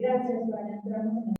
Gracias, Donna.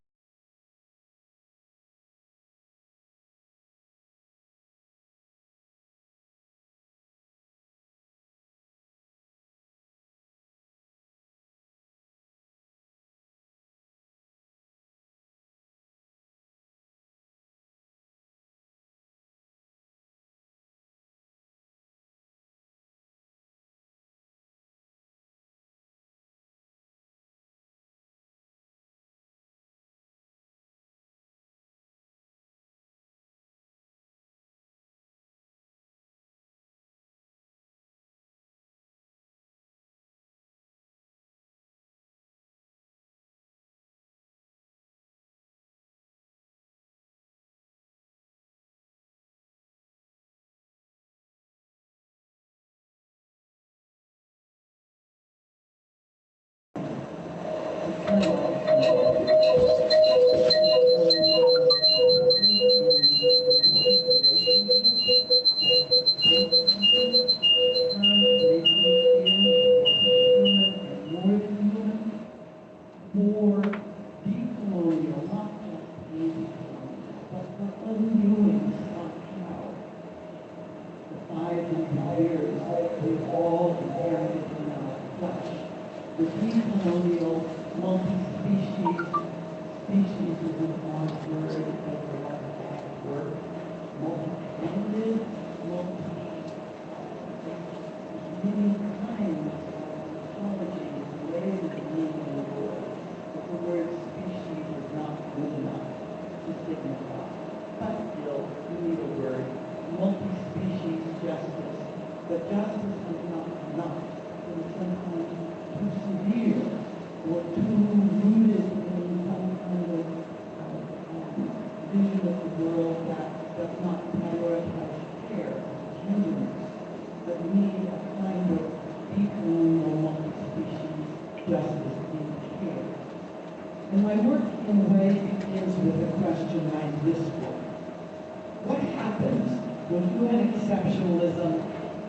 Entramos en exceptionalism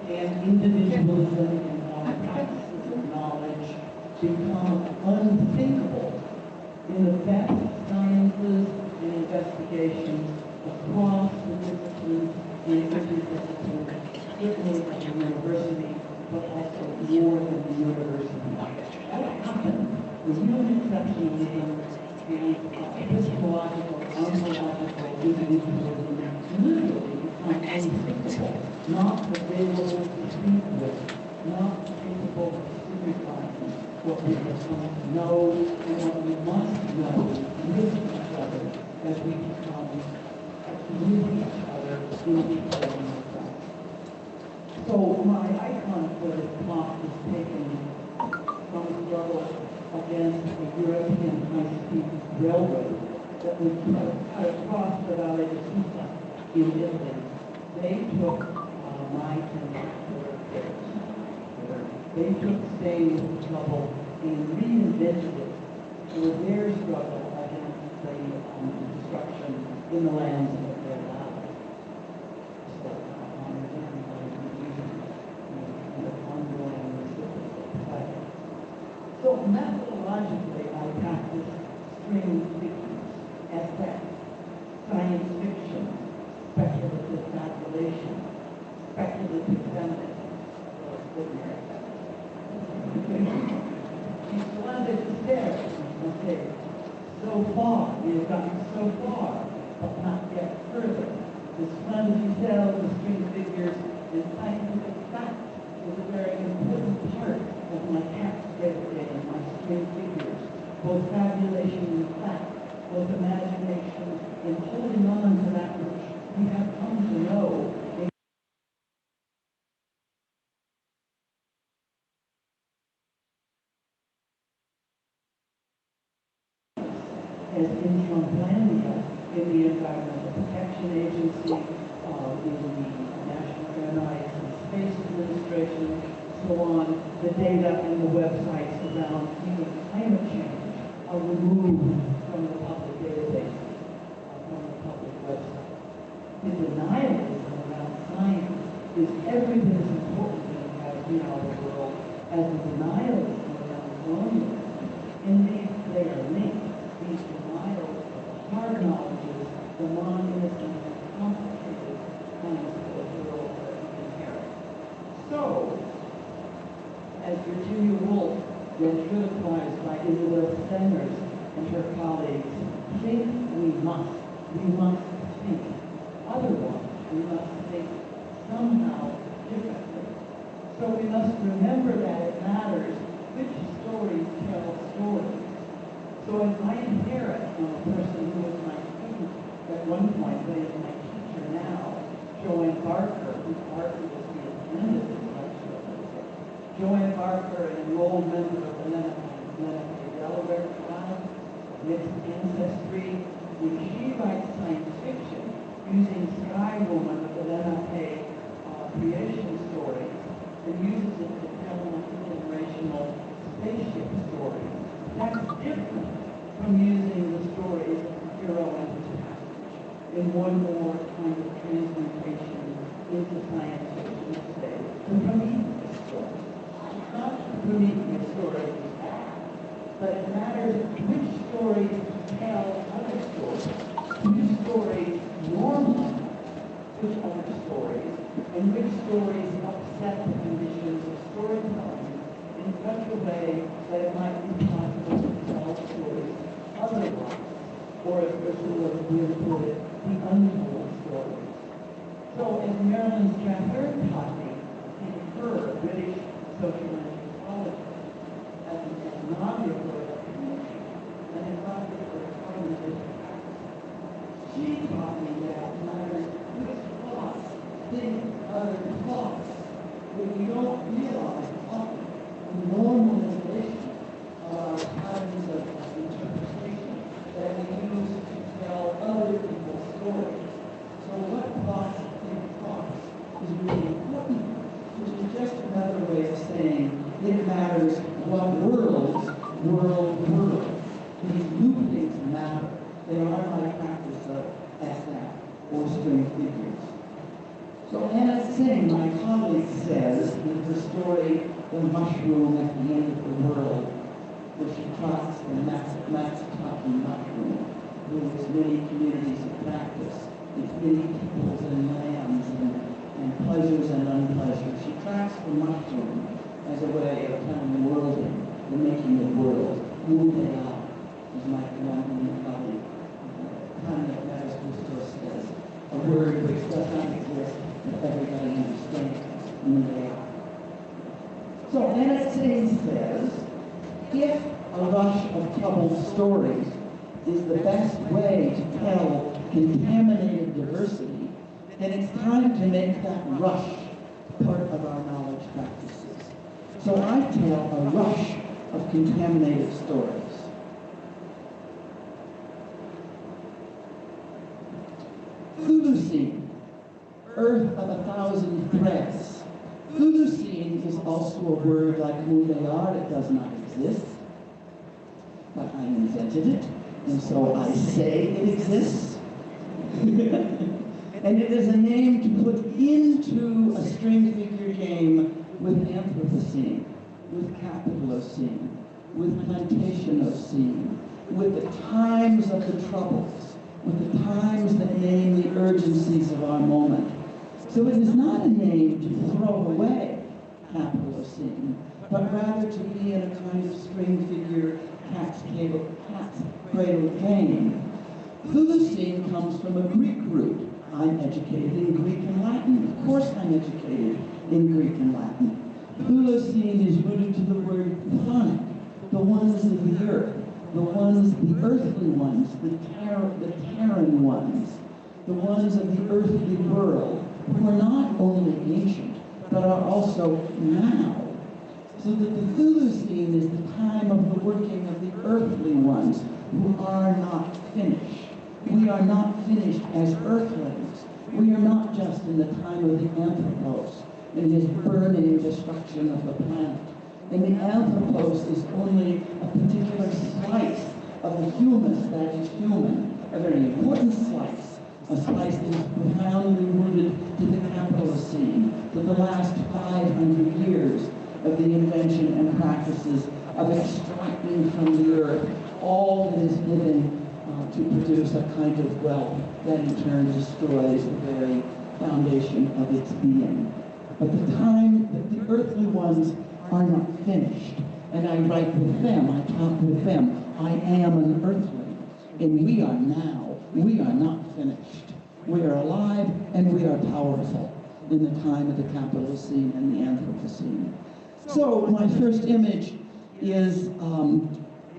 and individualism in our practices of knowledge become unthinkable in the best sciences and investigations across the disciplines and interdisciplines, certainly at the university, but also more than the university. What happens when human exceptionalism and epistemological, ontological individualism literally become unthinkable, not available to speak with, not capable of signifying what we have come to know and what we must know with each other as we become with each other in the becoming of Christ. So my icon for this talk is taken from a struggle against a European high-speed railroad that was cut across the Valley of Mesa in Italy. They took my contemporary affairs. They took staying with trouble and reinvented it for their struggle against the destruction in the lands of their valley. So, ongoing reciprocal play. So methodologically, I practice string theory, ethics, science fiction, speculative calculation, speculative feminism, or ordinary feminism. Okay, so far, we have gotten so far, but not yet further. The splendid details of string figures and scientific fact is a very important part of my text day and my string figures, both fabulation and fact, both imagination and holding on to that which we have come to know. As Intronlandia in the Environmental Protection Agency, in the National Aeronautics and Space Administration, so on, the data and the websites around even climate change are removed from the public database, from the public website. The denialism around science is every bit as important in our world as the denialism around colonialism. And these they are linked. These denials of the hard knowledges, the non-innocent and complicated kinds of the world that we inherit. So, as Virginia Woolf, ventriloquized by Isabel Stengers and her colleagues, think we must think. Otherwise, we must think somehow differently. So we must remember that it matters which stories tell stories. So if I inherit from a person who was my student at one point, but is my teacher now, Joanne Barker, whose Barker was the end of this lecture, Joanne Barker, an enrolled member of the Lenape Delaware tribe, mixed ancestry, when she writes science fiction using Sky Woman of the Lenape creation stories and uses it to tell multi-generational spaceship stories. That's different from using the stories of the hero and his passage in one more kind of transmutation into science fiction, let's say, the Prometheus story. Not the Prometheus story is bad, but it matters which stories tell other stories, which stories normalize which other stories, and which stories upset the conditions of storytelling in such a way that it might be possible to tell stories otherwise, or as Ursula would put it, the untold stories. So as Marilyn Strathern taught me in her British social anthropology, as an ethnographer of community, an ethnographer of cognitive practice, she taught me that it matters which thoughts think other thoughts. When we don't realize often the normalization of our patterns of interpretation that we use to tell other people's stories. So what thoughts think thoughts is really important, which is just another way of saying it matters what world. These new things matter. They are my practice of SF or string figures. So Anna Singh, my colleague, says in her story, The Mushroom at the End of the World, where she plots the Matsutake mushroom, with its many communities of practice, its many peoples and lands and pleasures and unpleasures. She tracks the mushroom as a way of telling the world, the making of world. Morelia, as my colleague, Camille Stories says, a word which does not exist, but everybody understands. Morelia. So Anna Singh says, if a rush of troubled stories is the best way to tell contaminated diversity, then it's time to make that rush part of our knowledge practices. So I tell a rush of contaminated stories. Thulucene, Earth of 1,000 threads. Thulucene is also a word like Morelia. It does not exist, but I invented it, and so I say it exists. And it is a name to put into a string figure game with Anthropocene, with Capitalocene, with Plantationocene, with the times of the troubles, with the times that name the urgencies of our moment. So it is not a name to throw away Capitalocene, but rather to be in a kind of string figure cat's cradle game. Thulucene comes from a Greek root. I'm educated in Greek and Latin. Of course I'm educated in Greek and Latin. Thulucene is rooted to the word chthonic, the ones of the earth, the earthly ones, the terran ones, the ones of the earthly world, who are not only ancient, but are also now. So that the Thulucene is the time of the working of the earthly ones who are not finished. We are not finished as earthlings. We are not just in the time of the Anthropos and his burning destruction of the planet. And the Anthropos is only a particular slice of the humus that is human, a very important slice, a slice that is profoundly rooted to the Capitalocene, to the last 500 years of the invention and practices of extracting from the earth all that is living to produce a kind of wealth that in turn destroys the very foundation of its being. But the time that the earthly ones are not finished, and I write with them, I talk with them, I am an earthling, and we are now, we are not finished. We are alive and we are powerful in the time of the Capitalocene and the Anthropocene. So my first image is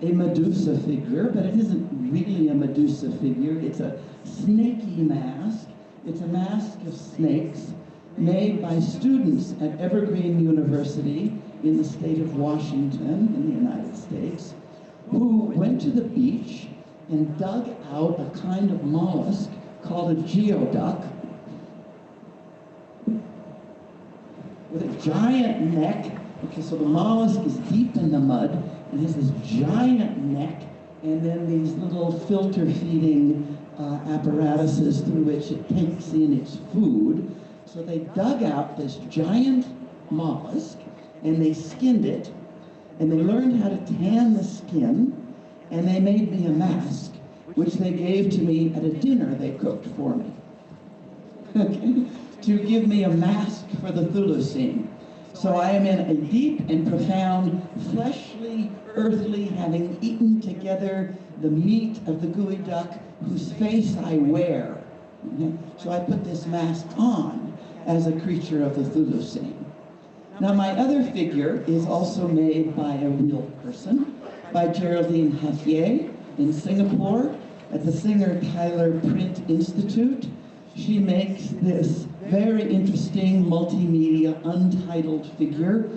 a Medusa figure, but it isn't really a Medusa figure. It's a snaky mask. It's a mask of snakes made by students at Evergreen University in the state of Washington in the United States, who went to the beach and dug out a kind of mollusk called a geoduck with a giant neck. Okay, so the mollusk is deep in the mud. It has this giant neck, and then these little filter-feeding apparatuses through which it takes in its food. So they dug out this giant mollusk, and they skinned it, and they learned how to tan the skin, and they made me a mask, which they gave to me at a dinner they cooked for me. Okay? To give me a mask for the Thulucene. So I am in a deep and profound, fleshly, earthly, having eaten together the meat of the gooey duck whose face I wear. Okay? So I put this mask on as a creature of the Thulucene. Now my other figure is also made by a real person, by Geraldine Haffier in Singapore at the Singer Tyler Print Institute. She makes this very interesting multimedia untitled figure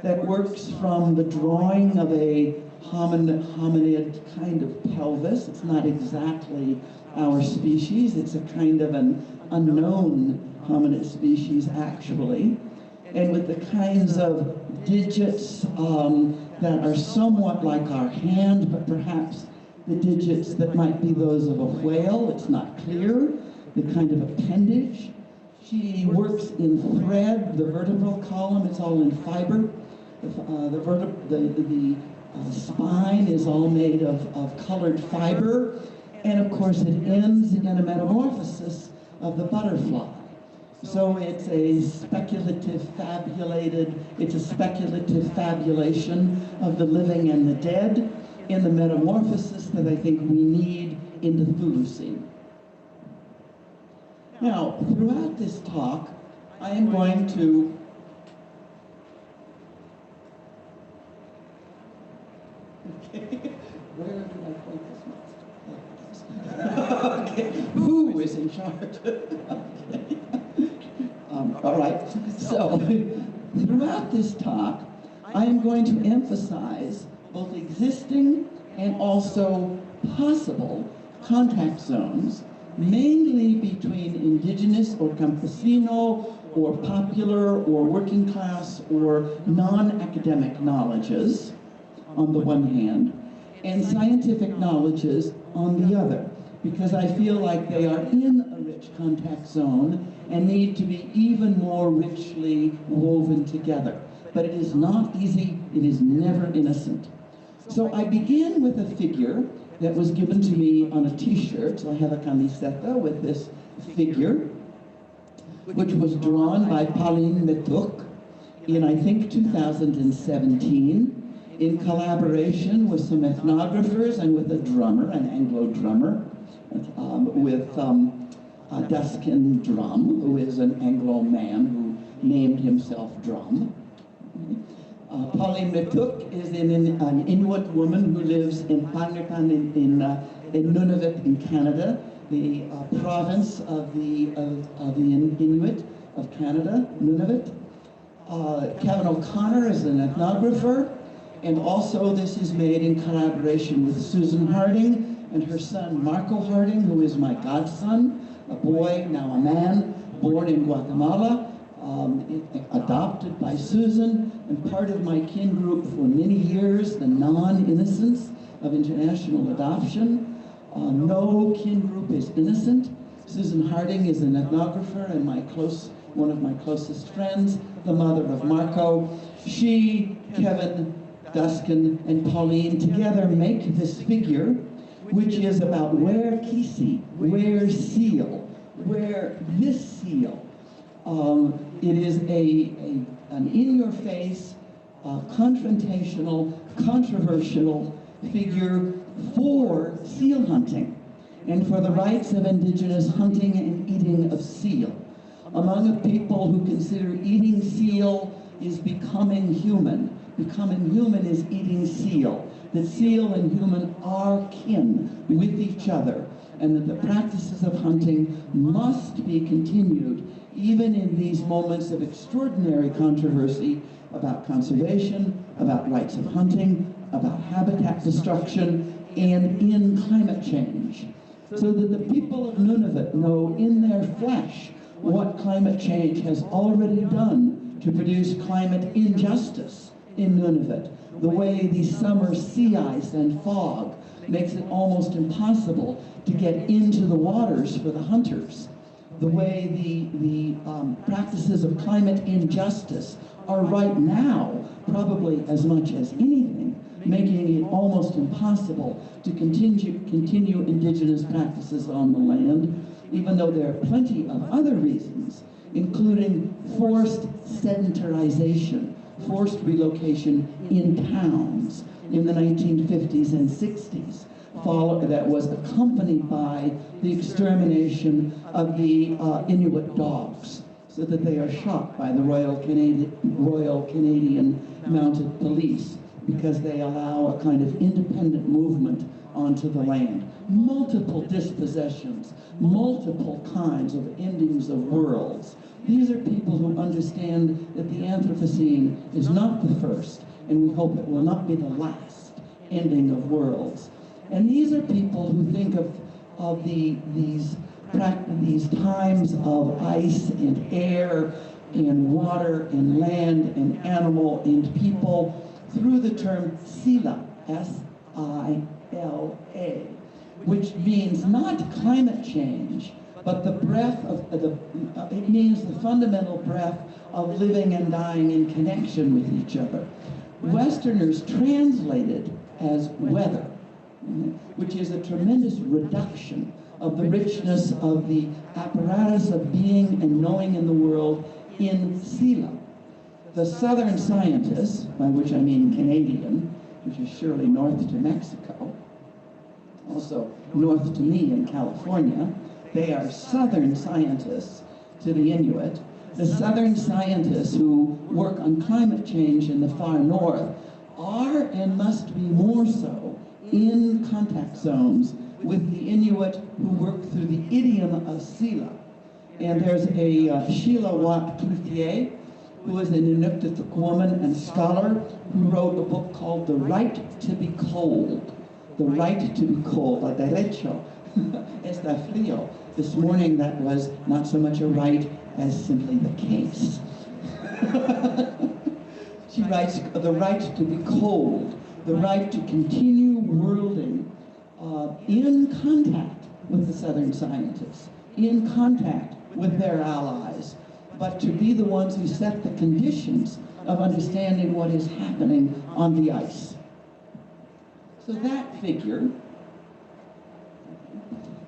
that works from the drawing of a hominid kind of pelvis. It's not exactly our species. It's a kind of an unknown hominid species, actually. And with the kinds of digits that are somewhat like our hand, but perhaps the digits that might be those of a whale. It's not clear. The kind of appendage. She works in thread, the vertebral column, it's all in fiber. The spine is all made of colored fiber. And of course it ends in a metamorphosis of the butterfly. So it's a speculative fabulation of the living and the dead in the metamorphosis that I think we need in the Thulucene. Now, throughout this talk, I am going to where do I point this most? Okay, who is in charge? Okay. All right, so throughout this talk, I am going to emphasize both existing and also possible contact zones, mainly between indigenous or campesino or popular or working class or non-academic knowledges on the one hand, and scientific knowledges on the other, because I feel like they are in a rich contact zone and need to be even more richly woven together. But it is not easy, it is never innocent. So I begin with a figure that was given to me on a t-shirt. So I have a camiseta with this figure, which was drawn by Pauline Metuk in, I think, 2017, in collaboration with some ethnographers and with a drummer, an Anglo drummer, with Duskin Drum, who is an Anglo man who named himself Drum. Pauline Metuk is an Inuit woman who lives in Pangnirtan in Nunavut in Canada, the province of the Inuit of Canada, Nunavut. Kevin O'Connor is an ethnographer, and also this is made in collaboration with Susan Harding and her son Marco Harding, who is my godson, a boy, now a man, born in Guatemala, adopted by Susan, and part of my kin group for many years, the non-innocence of international adoption. No kin group is innocent. Susan Harding is an ethnographer and one of my closest friends, the mother of Marco. She, Kevin, Duskin and Pauline together make this figure, which is about where Kisi, where seal, where this seal. It is an in-your-face, confrontational, controversial figure for seal hunting and for the rights of indigenous hunting and eating of seal. Among people who consider eating seal is becoming human. Becoming human is eating seal. That seal and human are kin with each other, and that the practices of hunting must be continued even in these moments of extraordinary controversy about conservation, about rights of hunting, about habitat destruction, and in climate change. So that the people of Nunavut know in their flesh what climate change has already done to produce climate injustice in Nunavut. The way the summer sea ice and fog makes it almost impossible to get into the waters for the hunters. The way the practices of climate injustice are right now, probably as much as anything, making it almost impossible to continue indigenous practices on the land, even though there are plenty of other reasons, including forced sedentarization, forced relocation in towns in the 1950s and 60s, that was accompanied by the extermination of the Inuit dogs, so that they are shot by the Royal Canadian Mounted Police because they allow a kind of independent movement onto the land. Multiple dispossessions, multiple kinds of endings of worlds. These are people who understand that the Anthropocene is not the first, and we hope it will not be the last ending of worlds. And these are people who think of these times of ice and air and water and land and animal and people through the term Sila, S-I-L-A, which means not climate change, but the breath of it means the fundamental breath of living and dying in connection with each other. Westerners translate it as weather, which is a tremendous reduction of the richness of the apparatus of being and knowing in the world in Sila. The Southern scientists, by which I mean Canadian, which is surely north to Mexico, also north to me in California, they are Southern scientists to the Inuit. The Southern scientists who work on climate change in the far north are and must be more so in contact zones with the Inuit who work through the idiom of Sila. And there's a Sheila Watt Cloutier, who is an Inuktitut woman and scholar who wrote a book called The Right to be Cold. The Right to be Cold, la derecho está frío. This morning that was not so much a right as simply the case. She writes, the right to be cold, the right to continue worlding in contact with the Southern scientists, in contact with their allies, but to be the ones who set the conditions of understanding what is happening on the ice. So that figure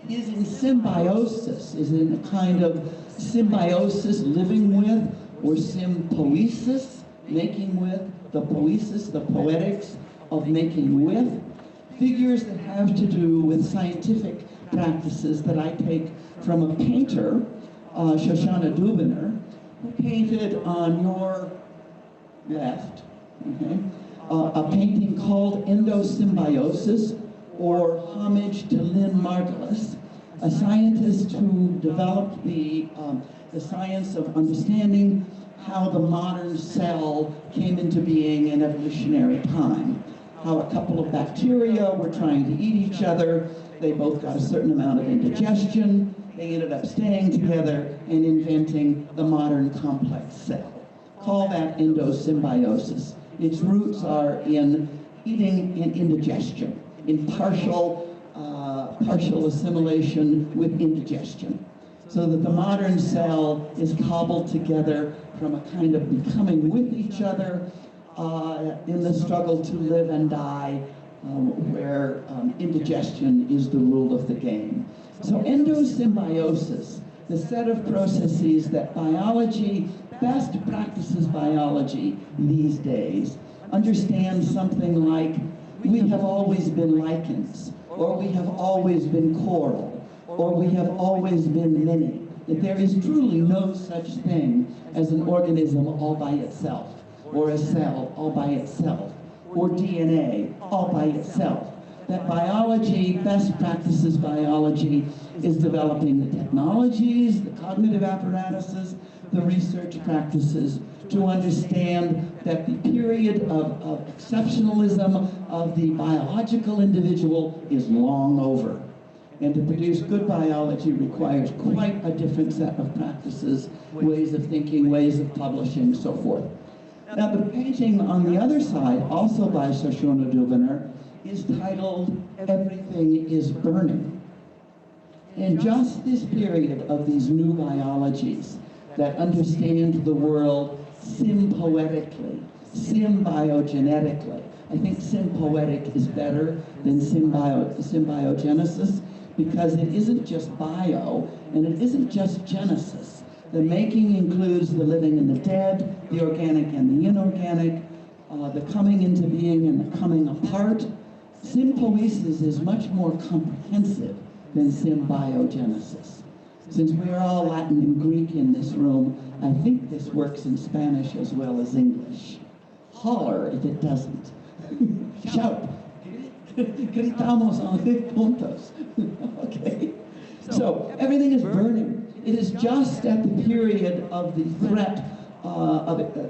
is in symbiosis, is in a kind of symbiosis, living with, or sympoesis, making with, the poesis, the poetics of making with, figures that have to do with scientific practices that I take from a painter, Shoshana Dubiner, who painted on your left, okay, a painting called Endosymbiosis, or Homage to Lynn Margulis, a scientist who developed the science of understanding how the modern cell came into being in evolutionary time. How a couple of bacteria were trying to eat each other, they both got a certain amount of indigestion, they ended up staying together and inventing the modern complex cell. Call that endosymbiosis. Its roots are in eating and indigestion, in partial assimilation with indigestion. So that the modern cell is cobbled together from a kind of becoming with each other, in the struggle to live and die, where indigestion is the rule of the game. So endosymbiosis, the set of processes that biology, best practices biology these days, understands something like, we have always been lichens, or we have always been coral, or we have always been many. That there is truly no such thing as an organism all by itself, or a cell all by itself, or DNA all by itself. That biology, best practices biology, is developing the technologies, the cognitive apparatuses, the research practices to understand that the period of exceptionalism of the biological individual is long over. And to produce good biology requires quite a different set of practices, ways of thinking, ways of publishing, so forth. Now the painting on the other side, also by Shoshone Dubiner, is titled Everything is Burning. In just this period of these new biologies that understand the world sympoetically, symbiogenetically, I think sympoetic is better than symbiogenesis, because it isn't just bio, and it isn't just genesis. The making includes the living and the dead, the organic and the inorganic, the coming into being and the coming apart. Sympoesis is much more comprehensive than symbiogenesis. Since we're all Latin and Greek in this room, I think this works in Spanish as well as English. Holler if it doesn't. Shout. Gritamos juntos. Okay? So, everything is burning. It is just at the period of the threat,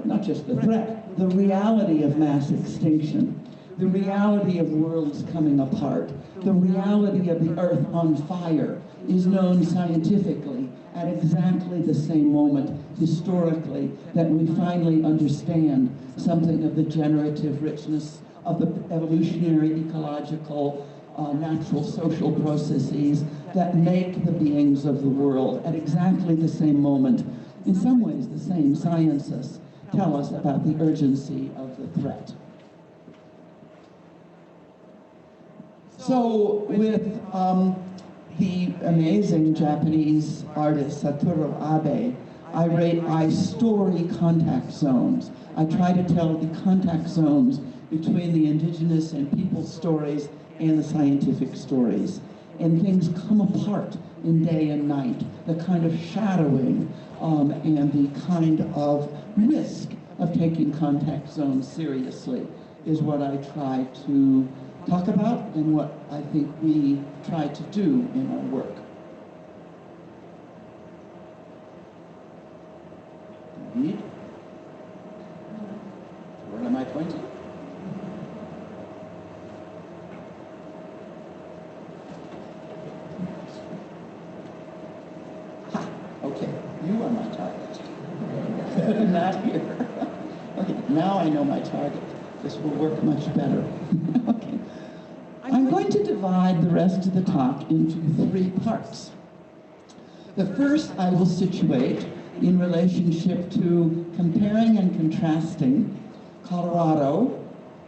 not just the threat, the reality of mass extinction, the reality of worlds coming apart, the reality of the earth on fire is known scientifically at exactly the same moment, historically, that we finally understand something of the generative richness of the evolutionary, ecological, natural, social processes that make the beings of the world at exactly the same moment. In some ways, the same sciences tell us about the urgency of the threat. So with the amazing Japanese artist Satoru Abe, I story contact zones. I try to tell the contact zones between the indigenous and people's stories and the scientific stories. And things come apart in day and night, the kind of shadowing and the kind of risk of taking contact zones seriously is what I try to talk about and what I think we try to do in our work. Indeed. Where am I pointing? Okay, you are my target. Not here. Okay, now I know my target. This will work much better. Okay. I'm going to divide the rest of the talk into 3 parts. The first I will situate in relationship to comparing and contrasting Colorado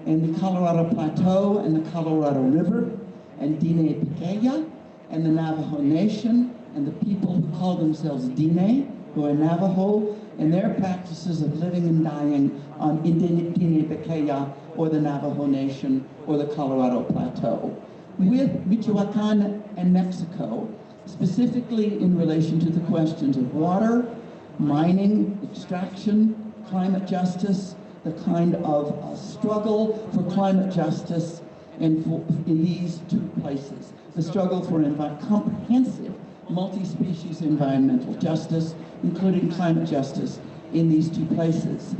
and the Colorado Plateau and the Colorado River and Diné Pequeya and the Navajo Nation and the people who call themselves Diné, who are Navajo, and their practices of living and dying on Diné Pequeya or the Navajo Nation or the Colorado Plateau, with Michoacan and Mexico, specifically in relation to the questions of water, mining, extraction, climate justice, the kind of struggle for climate justice in these 2 places. The struggle for comprehensive multi-species environmental justice, including climate justice, in these 2 places.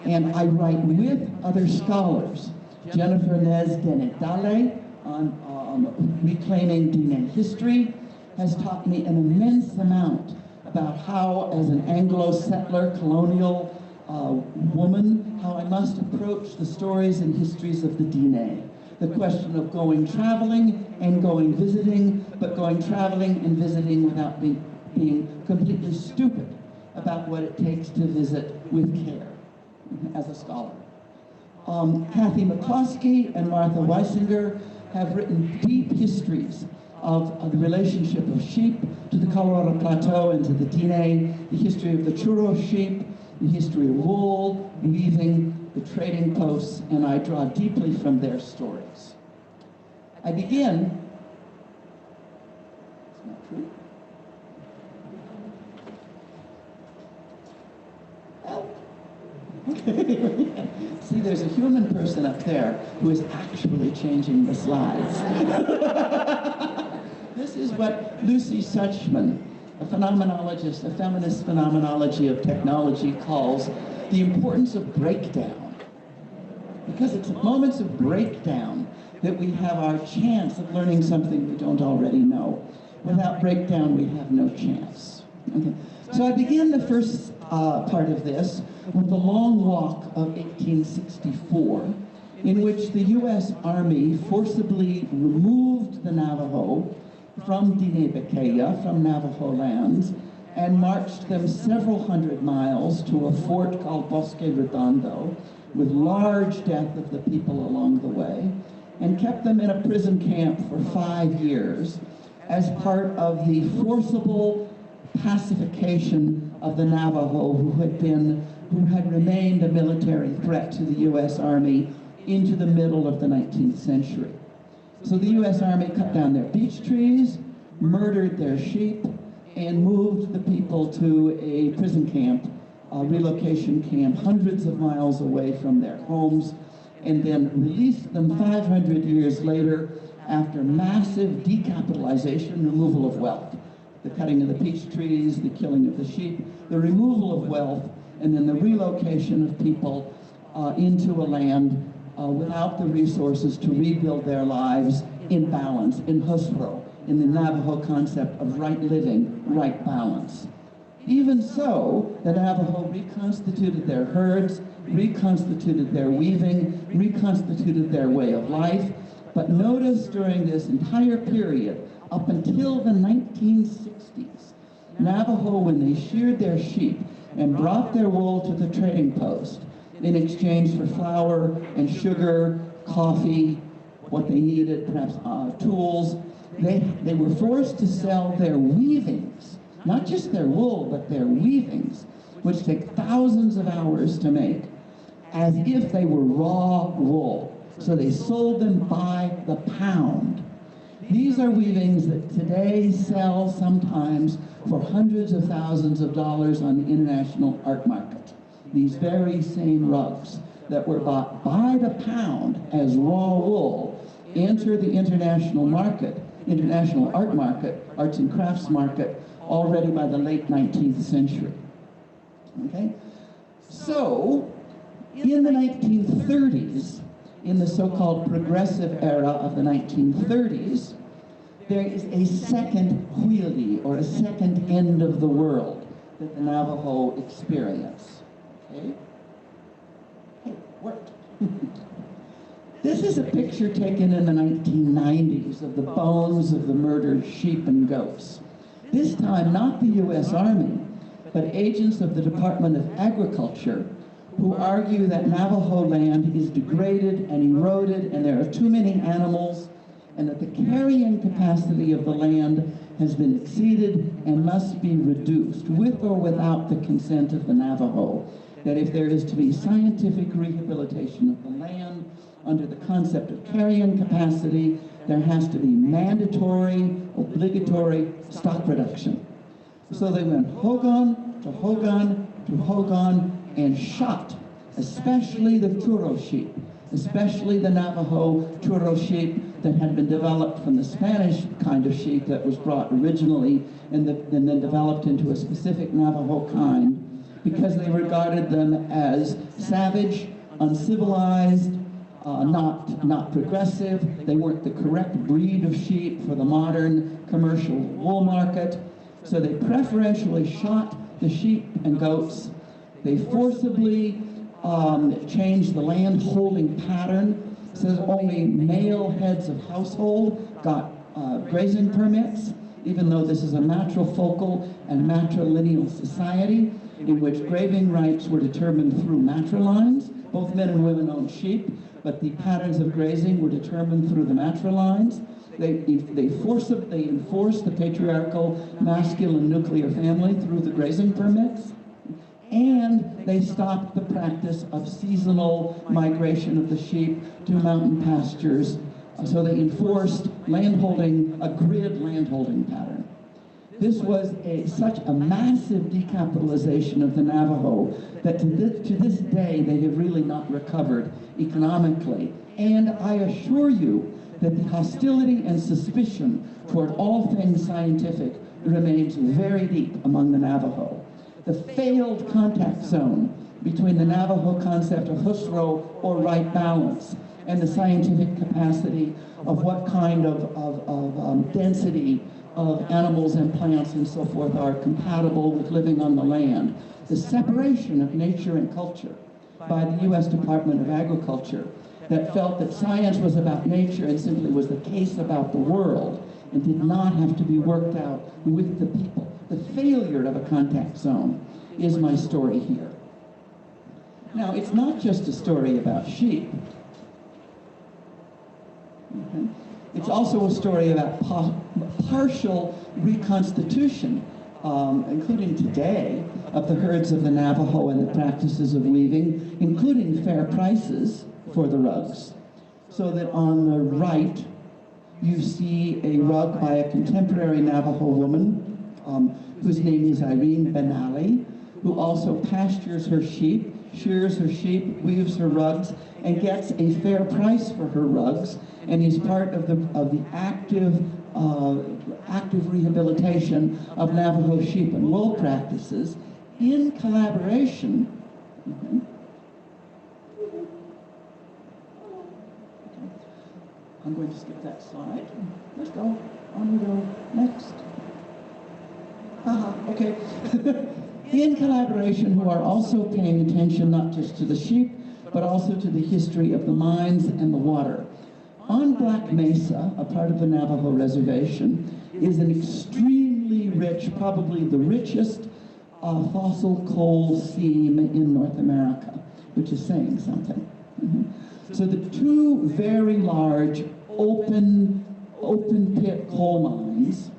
And I write with other scholars. Jennifer Nez Denetale on reclaiming Diné history has taught me an immense amount about how, as an Anglo-settler colonial woman, how I must approach the stories and histories of the Diné. The question of going traveling and going visiting, but going traveling and visiting without being completely stupid about what it takes to visit with care as a scholar. Kathy McCloskey and Martha Weisinger have written deep histories of the relationship of sheep to the Colorado Plateau and to the Diné, the history of the churro sheep, the history of wool, weaving, the trading posts, and I draw deeply from their stories. I begin, it's not true. See, there's a human person up there who is actually changing the slides. This is what Lucy Suchman, a phenomenologist, a feminist phenomenology of technology, calls the importance of breakdown. Because it's at moments of breakdown that we have our chance of learning something we don't already know. Without breakdown, we have no chance. Okay. So I begin the first part of this with the Long Walk of 1864, in which the U.S. Army forcibly removed the Navajo from Diné-Bequeya, from Navajo lands, and marched them several hundred miles to a fort called Bosque Redondo, with large death of the people along the way, and kept them in a prison camp for 5 years as part of the forcible pacification of the Navajo who had remained a military threat to the U.S. Army into the middle of the 19th century. So the U.S. Army cut down their beech trees, murdered their sheep, and moved the people to a prison camp, a relocation camp, hundreds of miles away from their homes, and then released them 500 years later after massive decapitalization, removal of wealth. The cutting of the peach trees, the killing of the sheep, the removal of wealth, and then the relocation of people into a land without the resources to rebuild their lives in balance, in husro, in the Navajo concept of right living, right balance. Even so, the Navajo reconstituted their herds, reconstituted their weaving, reconstituted their way of life, but notice during this entire period, up until the 1960s, Navajo, when they sheared their sheep and brought their wool to the trading post in exchange for flour and sugar, coffee, what they needed, perhaps tools, they were forced to sell their weavings, not just their wool, but their weavings, which take thousands of hours to make, as if they were raw wool. So they sold them by the pound. These are weavings that today sell sometimes for hundreds of thousands of dollars on the international art market. These very same rugs that were bought by the pound as raw wool enter the international market, international art market, arts and crafts market, already by the late 19th century. Okay? So, in the 1930s, in the so-called progressive era of the 1930s, there is a second huili, or a second end of the world, that the Navajo experience. Okay? Hey, worked. This is a picture taken in the 1990s of the bones of the murdered sheep and goats. This time, not the U.S. Army, but agents of the Department of Agriculture who argue that Navajo land is degraded and eroded and there are too many animals and that the carrying capacity of the land has been exceeded and must be reduced with or without the consent of the Navajo. That if there is to be scientific rehabilitation of the land under the concept of carrying capacity, there has to be mandatory, obligatory stock reduction. So they went Hogan to Hogan to Hogan and shot, especially the churro sheep, especially the Navajo churro sheep that had been developed from the Spanish kind of sheep that was brought originally and then developed into a specific Navajo kind, because they regarded them as savage, uncivilized, not progressive. They weren't the correct breed of sheep for the modern commercial wool market. So they preferentially shot the sheep and goats. They forcibly changed the land holding pattern, so that only male heads of household got grazing permits, even though this is a matrifocal and matrilineal society in which grazing rights were determined through matrilines, Both men and women owned sheep, but the patterns of grazing were determined through the matrilines. They enforced the patriarchal masculine nuclear family through the grazing permits, and they stopped the practice of seasonal migration of the sheep to mountain pastures. So they enforced landholding, a grid landholding pattern. This was such a massive decapitalization of the Navajo that to this day they have really not recovered economically. And I assure you that the hostility and suspicion toward all things scientific remains very deep among the Navajo. The failed contact zone between the Navajo concept of husro, or right balance, and the scientific capacity of what kind of density of animals and plants and so forth are compatible with living on the land. The separation of nature and culture by the U.S. Department of Agriculture that felt that science was about nature and simply was the case about the world and did not have to be worked out with the people. The failure of a contact zone is my story here. Now, it's not just a story about sheep. Okay. It's also a story about partial reconstitution, including today, of the herds of the Navajo and the practices of weaving, including fair prices for the rugs. So that on the right, you see a rug by a contemporary Navajo woman, whose name is Irene Benally, who also pastures her sheep, shears her sheep, weaves her rugs, and gets a fair price for her rugs, and is part of the active rehabilitation of Navajo sheep and wool practices in collaboration. Okay. I'm going to skip that slide. Let's go. On we go. Next. Okay. In collaboration, who are also paying attention not just to the sheep, but also to the history of the mines and the water. On Black Mesa, a part of the Navajo reservation, is an extremely rich, probably the richest fossil coal seam in North America, which is saying something. So the two very large open pit coal mines,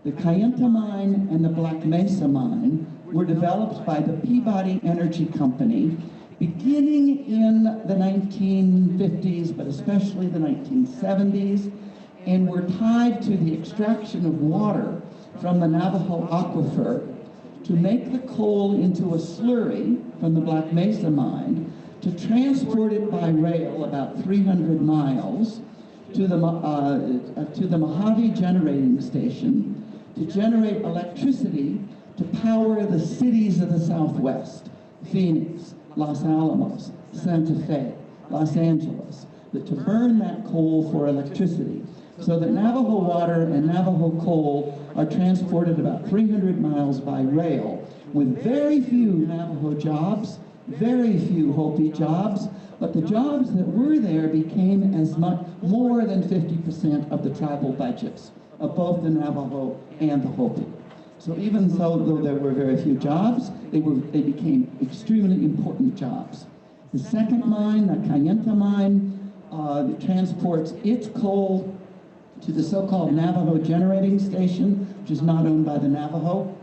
the Kayenta mine and the Black Mesa mine, were developed by the Peabody Energy Company beginning in the 1950s, but especially the 1970s, and were tied to the extraction of water from the Navajo aquifer to make the coal into a slurry from the Black Mesa mine, to transport it by rail about 300 miles to the Mojave generating station to generate electricity to power the cities of the Southwest, Phoenix, Los Alamos, Santa Fe, Los Angeles, to burn that coal for electricity. So that Navajo water and Navajo coal are transported about 300 miles by rail, with very few Navajo jobs, very few Hopi jobs, but the jobs that were there became as much more than 50% of the tribal budgets of both the Navajo and the Hopi. So even though there were very few jobs, they became extremely important jobs. The second mine, the Kayenta mine, transports its coal to the so-called Navajo generating station, which is not owned by the Navajo,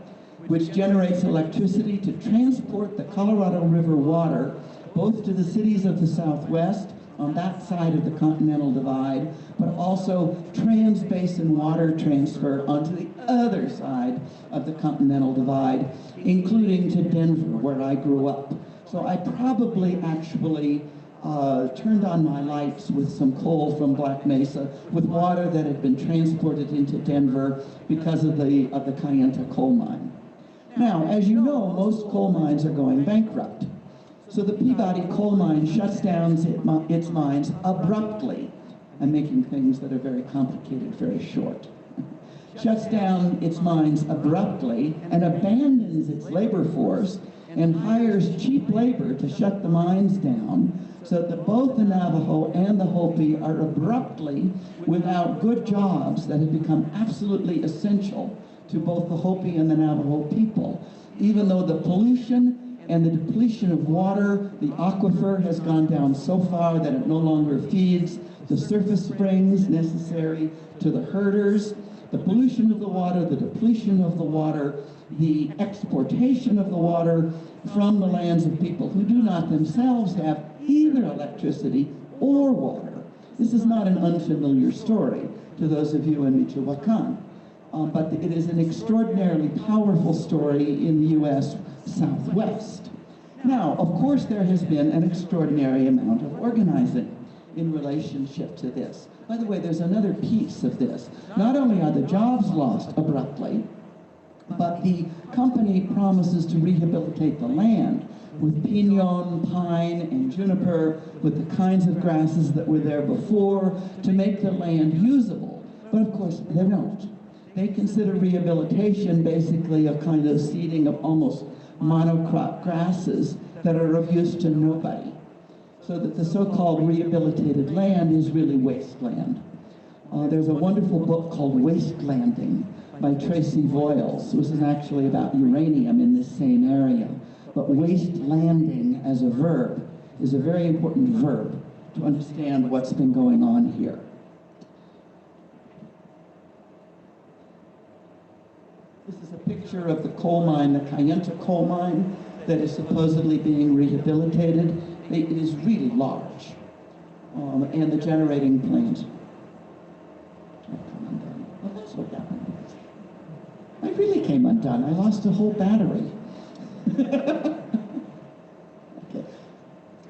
which generates electricity to transport the Colorado River water both to the cities of the Southwest on that side of the Continental Divide, but also trans-basin water transfer onto the other side of the Continental Divide, including to Denver, where I grew up. So I probably actually turned on my lights with some coal from Black Mesa with water that had been transported into Denver because of the Kayenta coal mine. Now, as you know, most coal mines are going bankrupt. So the Peabody coal mine shuts down its mines abruptly. I'm making things that are very complicated very short. Shuts down its mines abruptly and abandons its labor force and hires cheap labor to shut the mines down, so that both the Navajo and the Hopi are abruptly without good jobs that have become absolutely essential to both the Hopi and the Navajo people, even though the pollution and the depletion of water. The aquifer has gone down so far that it no longer feeds the surface springs necessary to the herders. The pollution of the water, the depletion of the water, the exportation of the water from the lands of people who do not themselves have either electricity or water. This is not an unfamiliar story to those of you in Michoacan, but it is an extraordinarily powerful story in the U.S. Southwest. Now, of course, there has been an extraordinary amount of organizing in relationship to this. By the way, there's another piece of this. Not only are the jobs lost abruptly, but the company promises to rehabilitate the land with pinon, pine, and juniper, with the kinds of grasses that were there before, to make the land usable. But of course, they don't. They consider rehabilitation basically a kind of seeding of almost monocrop grasses that are of use to nobody. So that the so-called rehabilitated land is really wasteland. There's a wonderful book called Wastelanding by Tracy Voiles. This is actually about uranium in this same area. But wastelanding as a verb is a very important verb to understand what's been going on here. This is a picture of the coal mine, the Cayenta coal mine, that is supposedly being rehabilitated. It is really large, and the generating plant. Oh, that's what happened. I really came undone. I lost a whole battery. Okay.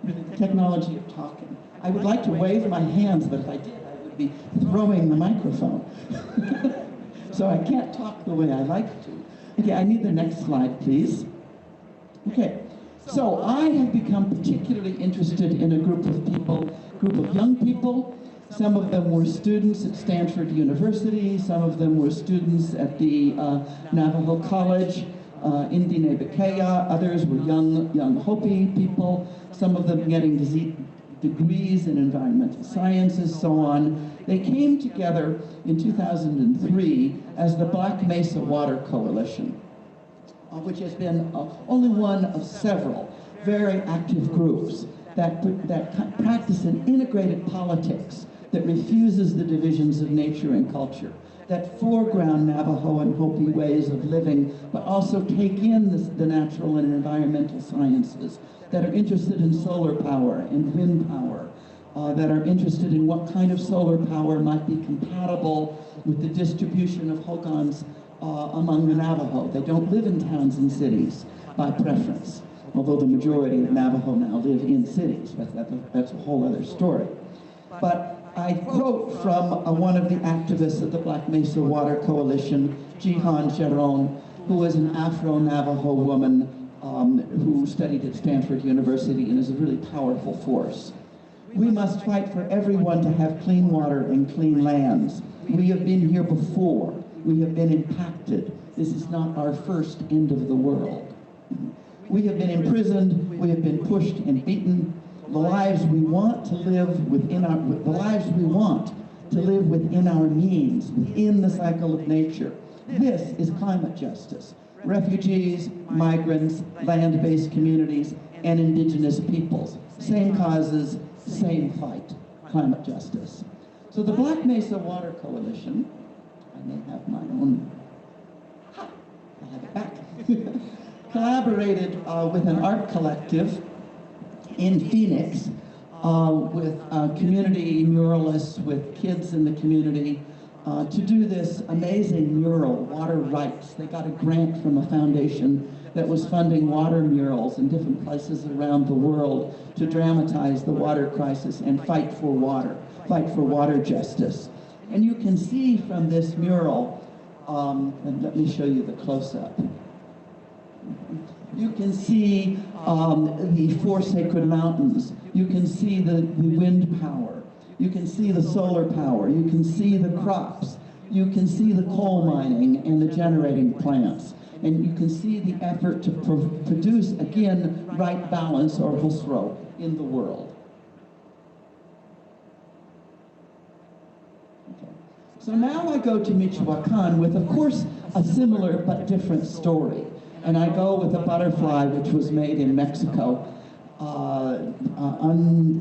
The technology of talking. I would like to wave my hands, but if I did, I would be throwing the microphone. So I can't talk the way I like to. Okay, I need the next slide, please. Okay. So I have become particularly interested in a group of young people. Some of them were students at Stanford University. Some of them were students at the Navajo College, Indine Bekeya. Others were young Hopi people. Some of them getting degrees in environmental sciences, so on. They came together in 2003 as the Black Mesa Water Coalition, which has been only one of several very active groups that practice an integrated politics that refuses the divisions of nature and culture, that foreground Navajo and Hopi ways of living, but also take in the natural and environmental sciences, that are interested in solar power and wind power, that are interested in what kind of solar power might be compatible with the distribution of hogans among the Navajo. They don't live in towns and cities by preference, although the majority of Navajo now live in cities, but that's a whole other story. But I quote from one of the activists of the Black Mesa Water Coalition, Jihan Geron, who is an Afro-Navajo woman who studied at Stanford University and is a really powerful force. We must fight for everyone to have clean water and clean lands. We have been here before. We have been impacted. This is not our first end of the world. We have been imprisoned. We have been pushed and beaten. The lives we want to live within our means, within the cycle of nature. This is climate justice. Refugees, migrants, land-based communities, and indigenous peoples. Same causes, same fight. Climate justice. So the Black Mesa Water Coalition, I may have my own, I have it back, collaborated with an art collective in Phoenix with community muralists, with kids in the community, to do this amazing mural, Water Rights. They got a grant from a foundation that was funding water murals in different places around the world to dramatize the water crisis and fight for water justice. And you can see from this mural, and let me show you the close-up. You can see the four sacred mountains. You can see the wind power. You can see the solar power. You can see the crops. You can see the coal mining and the generating plants. And you can see the effort to produce, again, right balance, or husro, in the world. Okay. So now I go to Michoacan with, of course, a similar but different story. And I go with a butterfly which was made in Mexico.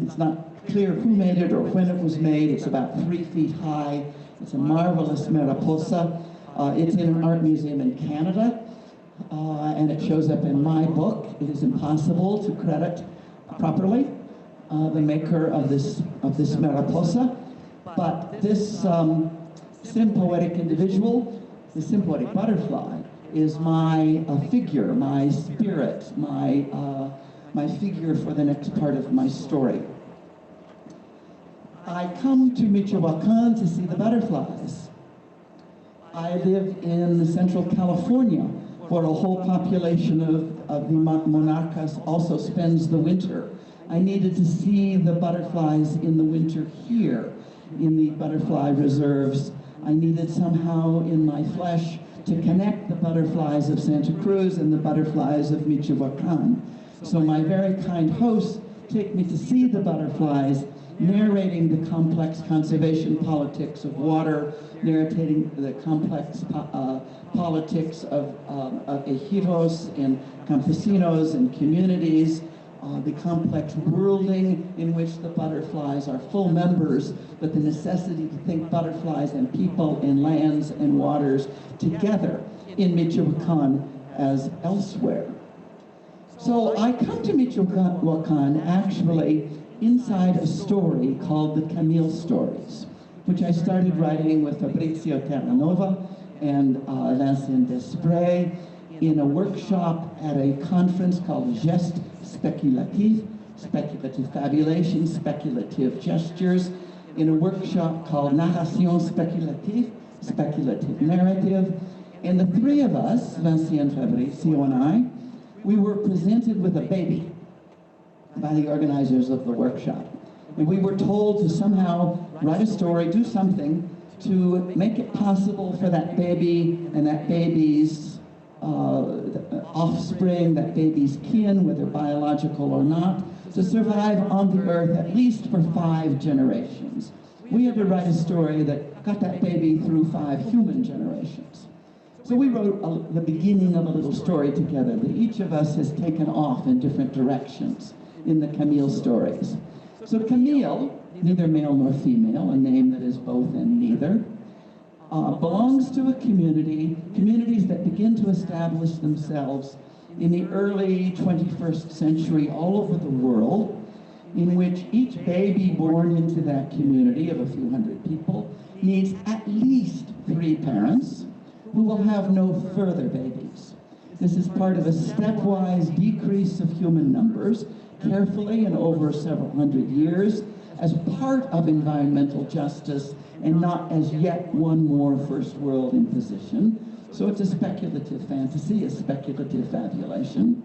It's not clear who made it or when it was made. It's about 3 feet high. It's a marvelous mariposa. It's in an art museum in Canada, and it shows up in my book. It is impossible to credit properly the maker of this mariposa, but this sympoetic individual, the sympoetic butterfly, is my figure, my spirit, my figure for the next part of my story. I come to Michoacan to see the butterflies. I live in Central California, where a whole population of the Monarchs also spends the winter. I needed to see the butterflies in the winter here, in the butterfly reserves. I needed somehow in my flesh to connect the butterflies of Santa Cruz and the butterflies of Michoacan. So my very kind hosts take me to see the butterflies, narrating the complex conservation politics of water, narrating the complex politics of ejidos and campesinos and communities, the complex worlding in which the butterflies are full members, but the necessity to think butterflies and people and lands and waters together in Michoacan as elsewhere. So I come to Michoacan actually inside a story called the Camille Stories, which I started writing with Fabrizio Terranova and Vincent Desprez in a workshop at a conference called Geste Speculatif, Speculative Fabulation, Speculative Gestures, in a workshop called Narration Speculative, Speculative Narrative. And the three of us, Vincent, Fabrizio, and I, we were presented with a baby by the organizers of the workshop. And we were told to somehow write a story, do something to make it possible for that baby and that baby's offspring, that baby's kin, whether biological or not, to survive on the earth at least for 5 generations. We had to write a story that got that baby through 5 human generations. So we wrote the beginning of a little story together that each of us has taken off in different directions in the Camille Stories. So Camille, neither male nor female, a name that is both and neither, belongs to a communities that begin to establish themselves in the early 21st century all over the world, in which each baby born into that community of a few hundred people needs at least 3 parents who will have no further babies. This is part of a stepwise decrease of human numbers, carefully and over several hundred years, as part of environmental justice and not as yet one more first world imposition. So it's a speculative fantasy, a speculative fabulation.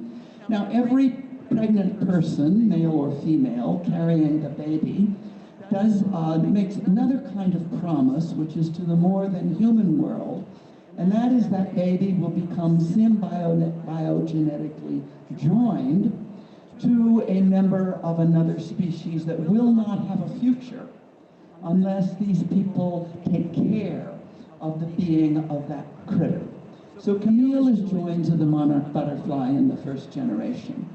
Now every pregnant person, male or female, carrying the baby, makes another kind of promise, which is to the more than human world, and that is that baby will become biogenetically joined to a member of another species that will not have a future unless these people take care of the being of that critter. So Camille is joined to the monarch butterfly in the first generation.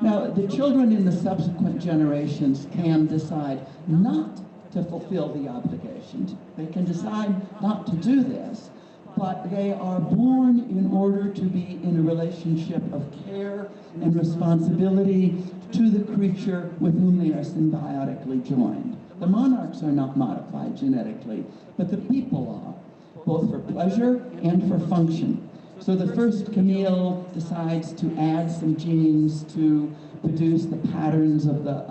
Now, the children in the subsequent generations can decide not to fulfill the obligations. They can decide not to do this, but they are born in order to be in a relationship of care and responsibility to the creature with whom they are symbiotically joined. The monarchs are not modified genetically, but the people are, both for pleasure and for function. So the first Camille decides to add some genes to produce the patterns of the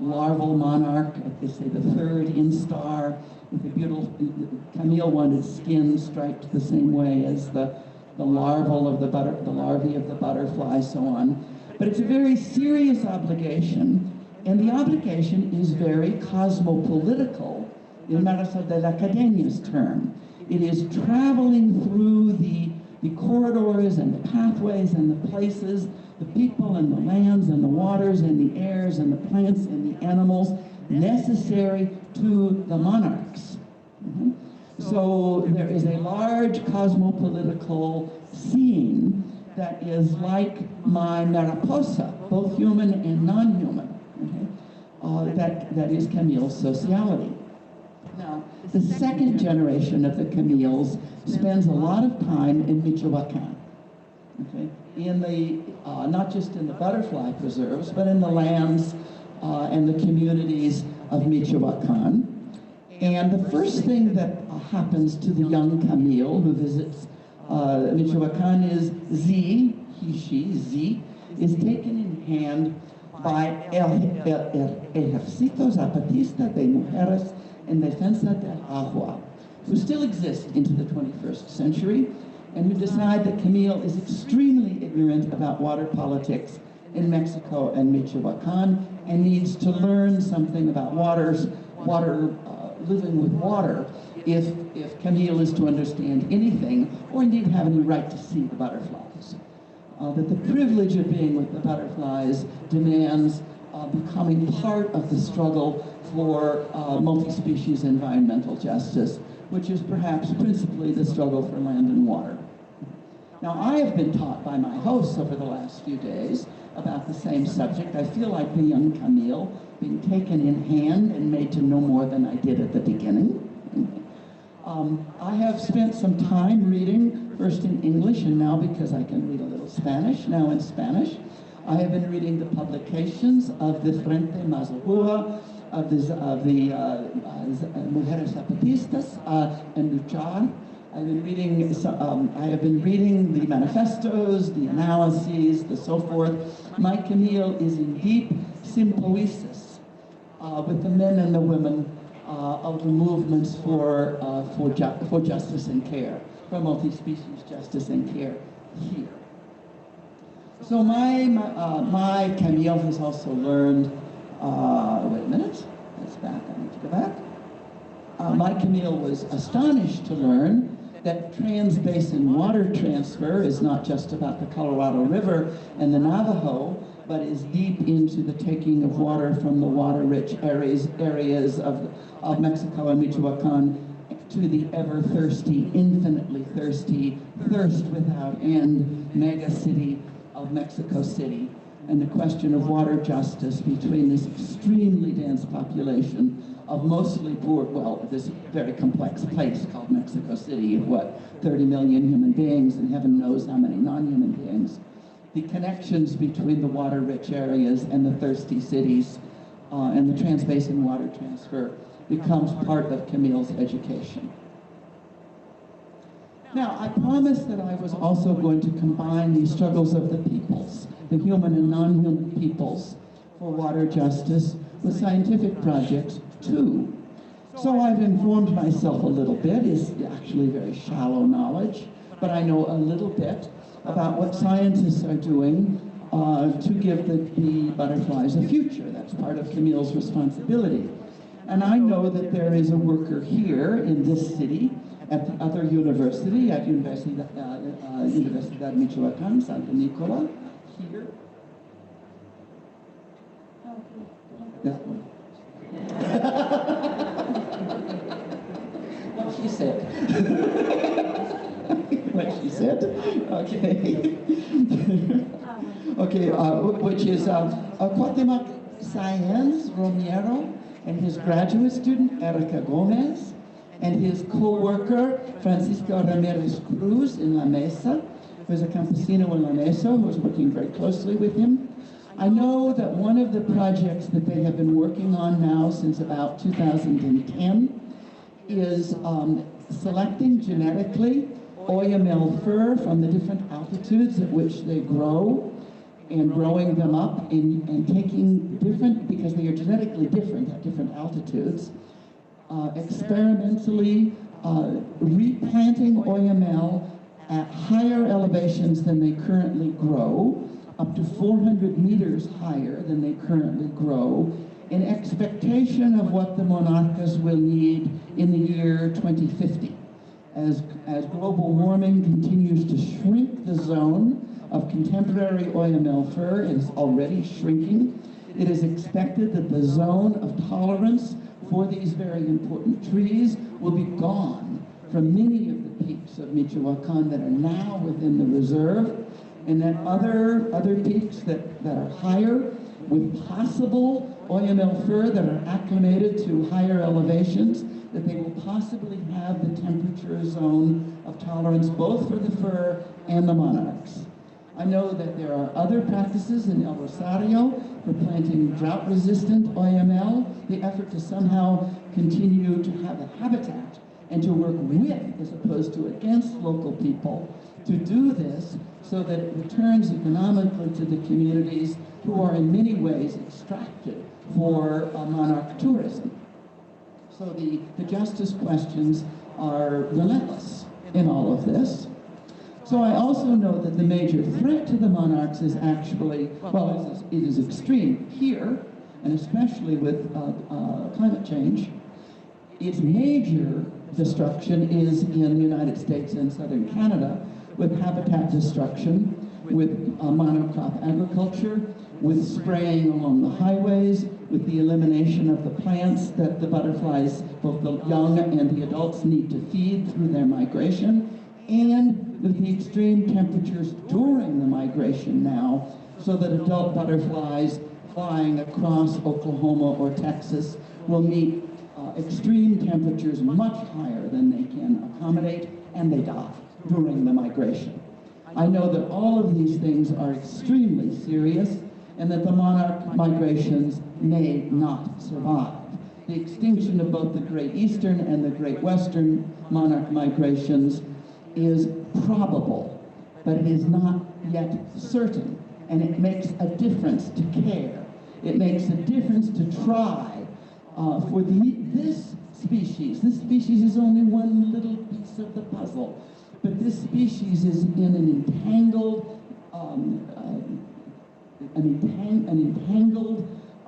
larval monarch, they say the third instar, with the beautiful, Camille wanted skin striped the same way as the larval of the larvae of the butterfly, so on. But it's a very serious obligation, and the obligation is very cosmopolitical, in Marisa de l'Academia's term. It is traveling through the corridors and the pathways and the places, the people and the lands and the waters and the airs and the plants and the animals necessary to the monarchs. So there is a large cosmopolitical scene that is like my Mariposa, both human and non-human. Okay? That is Camille's sociality. Now, the second generation of the Camille's spends a lot of time in Michoacan. Okay? In the, not just in the butterfly preserves, but in the lands and the communities of Michoacan. And the first thing that happens to the young Camille who visits Michoacan is Z, he, she, Z, is taken in hand by el Ejército Zapatista de Mujeres en Defensa del Agua, who still exist into the 21st century, and who decide that Camille is extremely ignorant about water politics in Mexico and Michoacan, and needs to learn something about living with water, if Camille is to understand anything, or indeed have any right to see the butterflies. That the privilege of being with the butterflies demands becoming part of the struggle for multi-species environmental justice, which is perhaps principally the struggle for land and water. Now, I have been taught by my hosts over the last few days about the same subject. I feel like the young Camille being taken in hand and made to know more than I did at the beginning. I have spent some time reading, first in English, and now, because I can read a little Spanish, now in Spanish. I have been reading the publications of the Frente Mazahua, of the Mujeres Zapatistas, and Luchar. I have been reading the manifestos, the analyses, the so forth. My Camille is in deep sympoiesis with the men and the women of the movements for justice and care, for multi-species justice and care here. So my Camille has also learned, wait a minute, that's back, I need to go back. My Camille was astonished to learn that trans-basin water transfer is not just about the Colorado River and the Navajo, but is deep into the taking of water from the water-rich areas of Mexico and Michoacan to the ever-thirsty, infinitely thirsty, thirst without end mega city of Mexico City, and the question of water justice between this extremely dense population of mostly poor, well, this very complex place called Mexico City of 30 million human beings, and heaven knows how many non-human beings. The connections between the water-rich areas and the thirsty cities and the trans-basin water transfer becomes part of Camille's education. Now, I promised that I was also going to combine these struggles of the peoples, the human and non-human peoples, for water justice with scientific projects too. So I've informed myself a little bit. It's actually very shallow knowledge, but I know a little bit about what scientists are doing to give the butterflies a future. That's part of Camille's responsibility. And I know that there is a worker here in this city, at the other university, at Universidad Michoacán, Santa Nicola, here. That one. What she said. What she said? Okay. Okay, which is Cuauhtemoc Sáenz Romero and his graduate student, Erica Gomez, and his co-worker, Francisco Ramirez Cruz in La Mesa, who is a campesino in La Mesa, who is working very closely with him. I know that one of the projects that they have been working on now since about 2010 is selecting genetically Oyamel fir from the different altitudes at which they grow, and growing them up and taking different, because they are genetically different at different altitudes, experimentally replanting Oyamel at higher elevations than they currently grow, up to 400 meters higher than they currently grow, in expectation of what the Monarchs will need in the year 2050. As global warming continues to shrink the zone of contemporary Oyamel fir, it is already shrinking. It is expected that the zone of tolerance for these very important trees will be gone from many of the peaks of Michoacan that are now within the reserve, and that other peaks that are higher with possible OML fir that are acclimated to higher elevations, that they will possibly have the temperature zone of tolerance both for the fir and the monarchs. I know that there are other practices in El Rosario for planting drought-resistant OML, the effort to somehow continue to have a habitat and to work with as opposed to against local people to do this so that it returns economically to the communities who are in many ways extracted for monarch tourism. So the justice questions are relentless in all of this. So I also know that the major threat to the monarchs is actually, well, it is extreme here, and especially with climate change. Its major destruction is in the United States and southern Canada, with habitat destruction, with monocrop agriculture, with spraying along the highways, with the elimination of the plants that the butterflies, both the young and the adults, need to feed through their migration, and with the extreme temperatures during the migration now, so that adult butterflies flying across Oklahoma or Texas will meet extreme temperatures much higher than they can accommodate, and they die during the migration. I know that all of these things are extremely serious, and that the monarch migrations may not survive. The extinction of both the Great Eastern and the Great Western monarch migrations is probable, but it is not yet certain, and it makes a difference to care. It makes a difference to try for this species. This species is only one little piece of the puzzle, but this species is in an entangled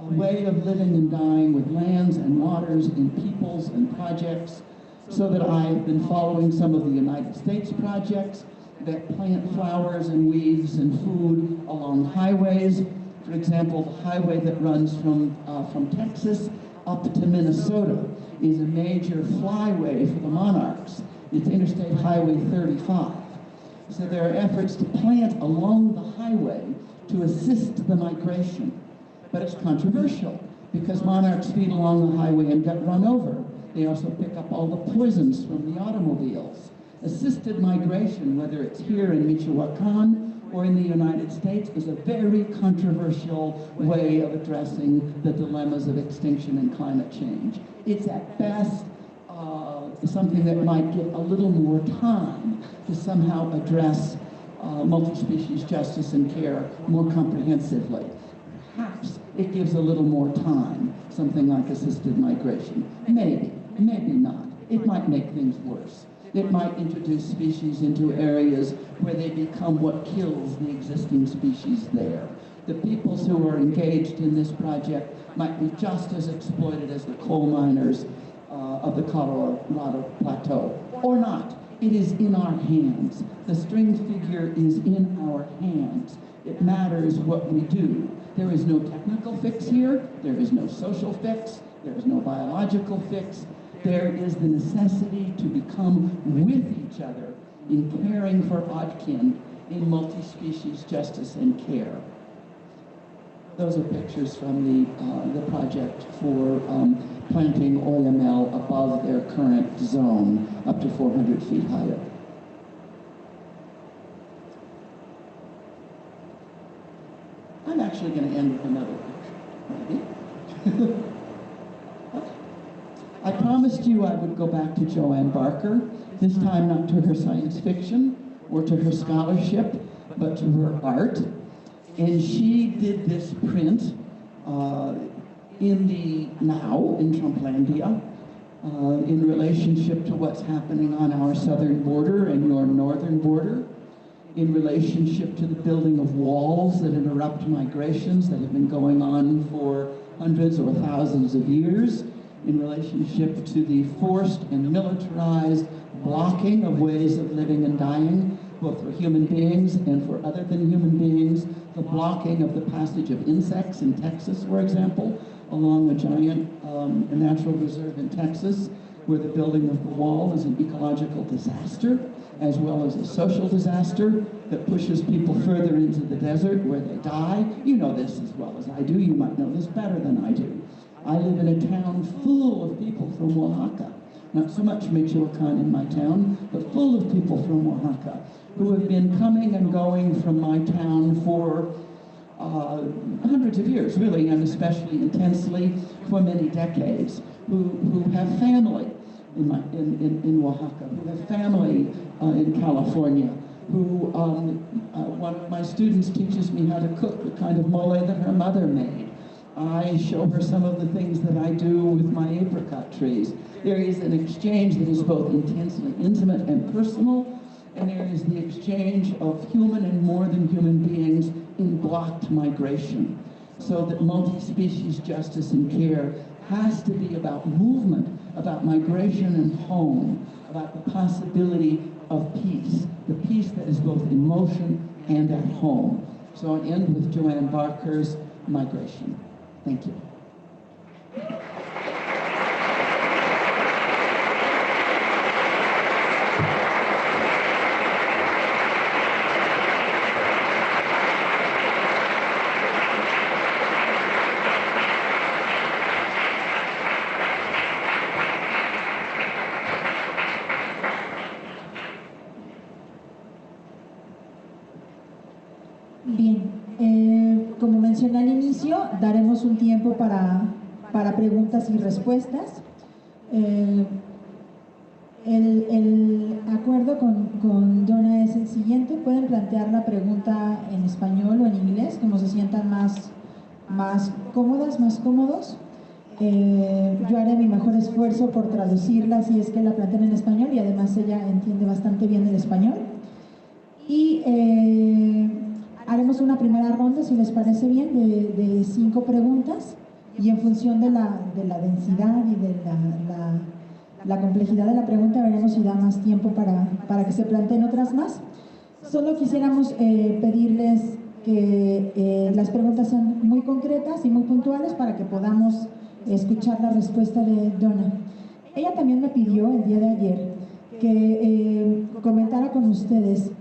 way of living and dying with lands and waters and peoples and projects, so that I've been following some of the United States projects that plant flowers and weeds and food along highways. For example, the highway that runs from Texas up to Minnesota is a major flyway for the monarchs. It's Interstate Highway 35. So there are efforts to plant along the highway to assist the migration. But it's controversial because monarchs feed along the highway and get run over. They also pick up all the poisons from the automobiles. Assisted migration, whether it's here in Michoacan or in the United States, is a very controversial way of addressing the dilemmas of extinction and climate change. It's at best something that might give a little more time to somehow address multi-species justice and care more comprehensively. Perhaps it gives a little more time, something like assisted migration. Maybe, maybe not. It might make things worse. It might introduce species into areas where they become what kills the existing species there. The peoples who are engaged in this project might be just as exploited as the coal miners of the Colorado Plateau, or not. It is in our hands. The string figure is in our hands. It matters what we do. There is no technical fix here. There is no social fix. There is no biological fix. There is the necessity to become with each other in caring for Odkin in multi-species justice and care. Those are pictures from the project for planting OML above their current zone, up to 400 feet higher. I'm actually going to end with another picture, maybe. Okay. I promised you I would go back to Joanne Barker, this time not to her science fiction or to her scholarship, but to her art. And she did this print in the now in Trumplandia in relationship to what's happening on our southern border and your northern border, in relationship to the building of walls that interrupt migrations that have been going on for hundreds or thousands of years, in relationship to the forced and militarized blocking of ways of living and dying, both for human beings and for other than human beings, the blocking of the passage of insects in Texas, for example, along a giant natural reserve in Texas, where the building of the wall is an ecological disaster as well as a social disaster that pushes people further into the desert where they die. You know this as well as I do. You might know this better than I do. I live in a town full of people from Oaxaca. Not so much Michoacan in my town, but full of people from Oaxaca who have been coming and going from my town for hundreds of years, really, and especially intensely for many decades, who have family in Oaxaca, who have family in California, who one of my students teaches me how to cook the kind of mole that her mother made. I show her some of the things that I do with my apricot trees. There is an exchange that is both intensely intimate and personal, and there is the exchange of human and more than human beings in blocked migration. So that multi-species justice and care has to be about movement, about migration and home, about the possibility of peace, the peace that is both in motion and at home. So I end with Joanne Barker's Migration. Thank you. Bien, como mencioné al inicio, daremos un tiempo para preguntas y respuestas. El acuerdo con Donna es el siguiente: pueden plantear la pregunta en español o en inglés, como se sientan más cómodas, más cómodos. Yo haré mi mejor esfuerzo por traducirla si es que la plantean en español, y además ella entiende bastante bien el español. Y haremos una primera ronda, si les parece bien, de 5 preguntas, y en función de la densidad y de la complejidad de la pregunta veremos si da más tiempo para que se planteen otras más. Solo quisiéramos pedirles que las preguntas sean muy concretas y muy puntuales para que podamos escuchar la respuesta de Donna. Ella también me pidió el día de ayer que comentara con ustedes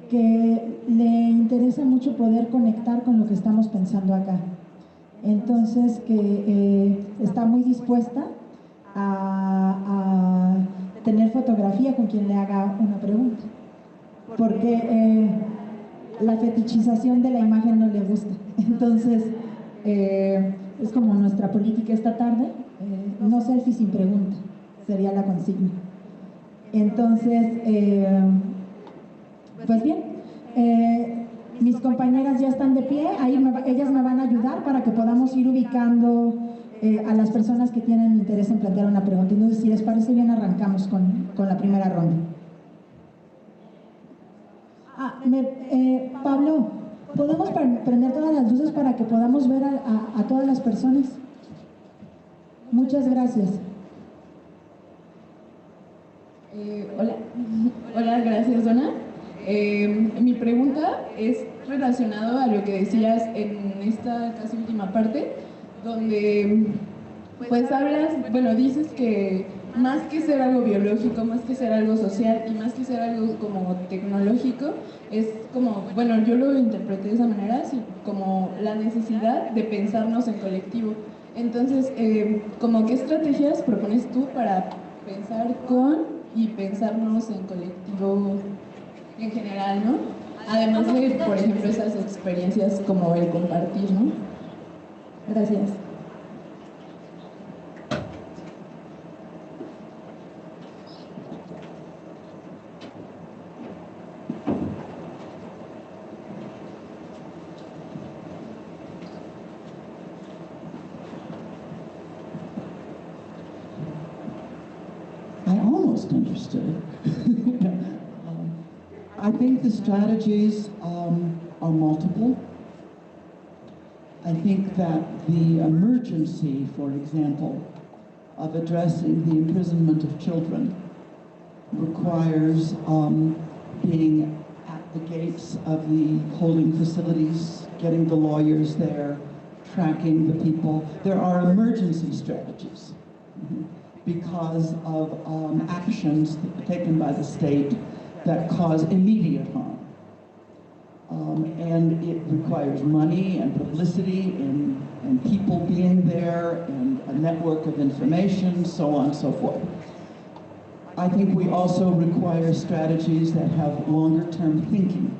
que le interesa mucho poder conectar con lo que estamos pensando acá. Entonces, que está muy dispuesta a tener fotografía con quien le haga una pregunta, porque la fetichización de la imagen no le gusta. Entonces, es como nuestra política esta tarde, no selfie sin pregunta, sería la consigna. Entonces, pues bien, mis compañeras ya están de pie, ahí ellas me van a ayudar para que podamos ir ubicando a las personas que tienen interés en plantear una pregunta. Entonces, si les parece bien, arrancamos con la primera ronda. Pablo, ¿podemos prender todas las luces para que podamos ver a todas las personas? Muchas gracias. Hola, gracias, Donna. Mi pregunta es relacionado a lo que decías en esta casi última parte, donde pues dices que más que ser algo biológico, más que ser algo social y más que ser algo como tecnológico, es como, bueno, yo lo interpreté de esa manera, así como la necesidad de pensarnos en colectivo. Entonces, como ¿qué estrategias propones tú para pensar con y pensarnos en colectivo en general, ¿no? Además de, por ejemplo, esas experiencias como el compartir, ¿no? Gracias. I almost understood. I think the strategies are multiple. I think that the emergency, for example, of addressing the imprisonment of children requires being at the gates of the holding facilities, getting the lawyers there, tracking the people. There are emergency strategies because of actions taken by the state that cause immediate harm. And it requires money and publicity and people being there and a network of information, so on and so forth. I think we also require strategies that have longer-term thinking.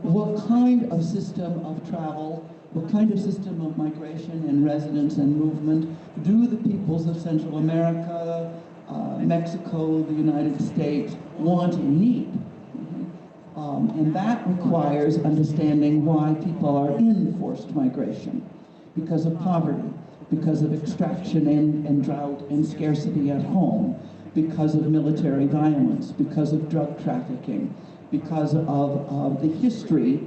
What kind of system of travel, what kind of system of migration and residence and movement do the peoples of Central America, Mexico, the United States want and need? And that requires understanding why people are in forced migration, because of poverty, because of extraction and drought and scarcity at home, because of military violence, because of drug trafficking, because of the history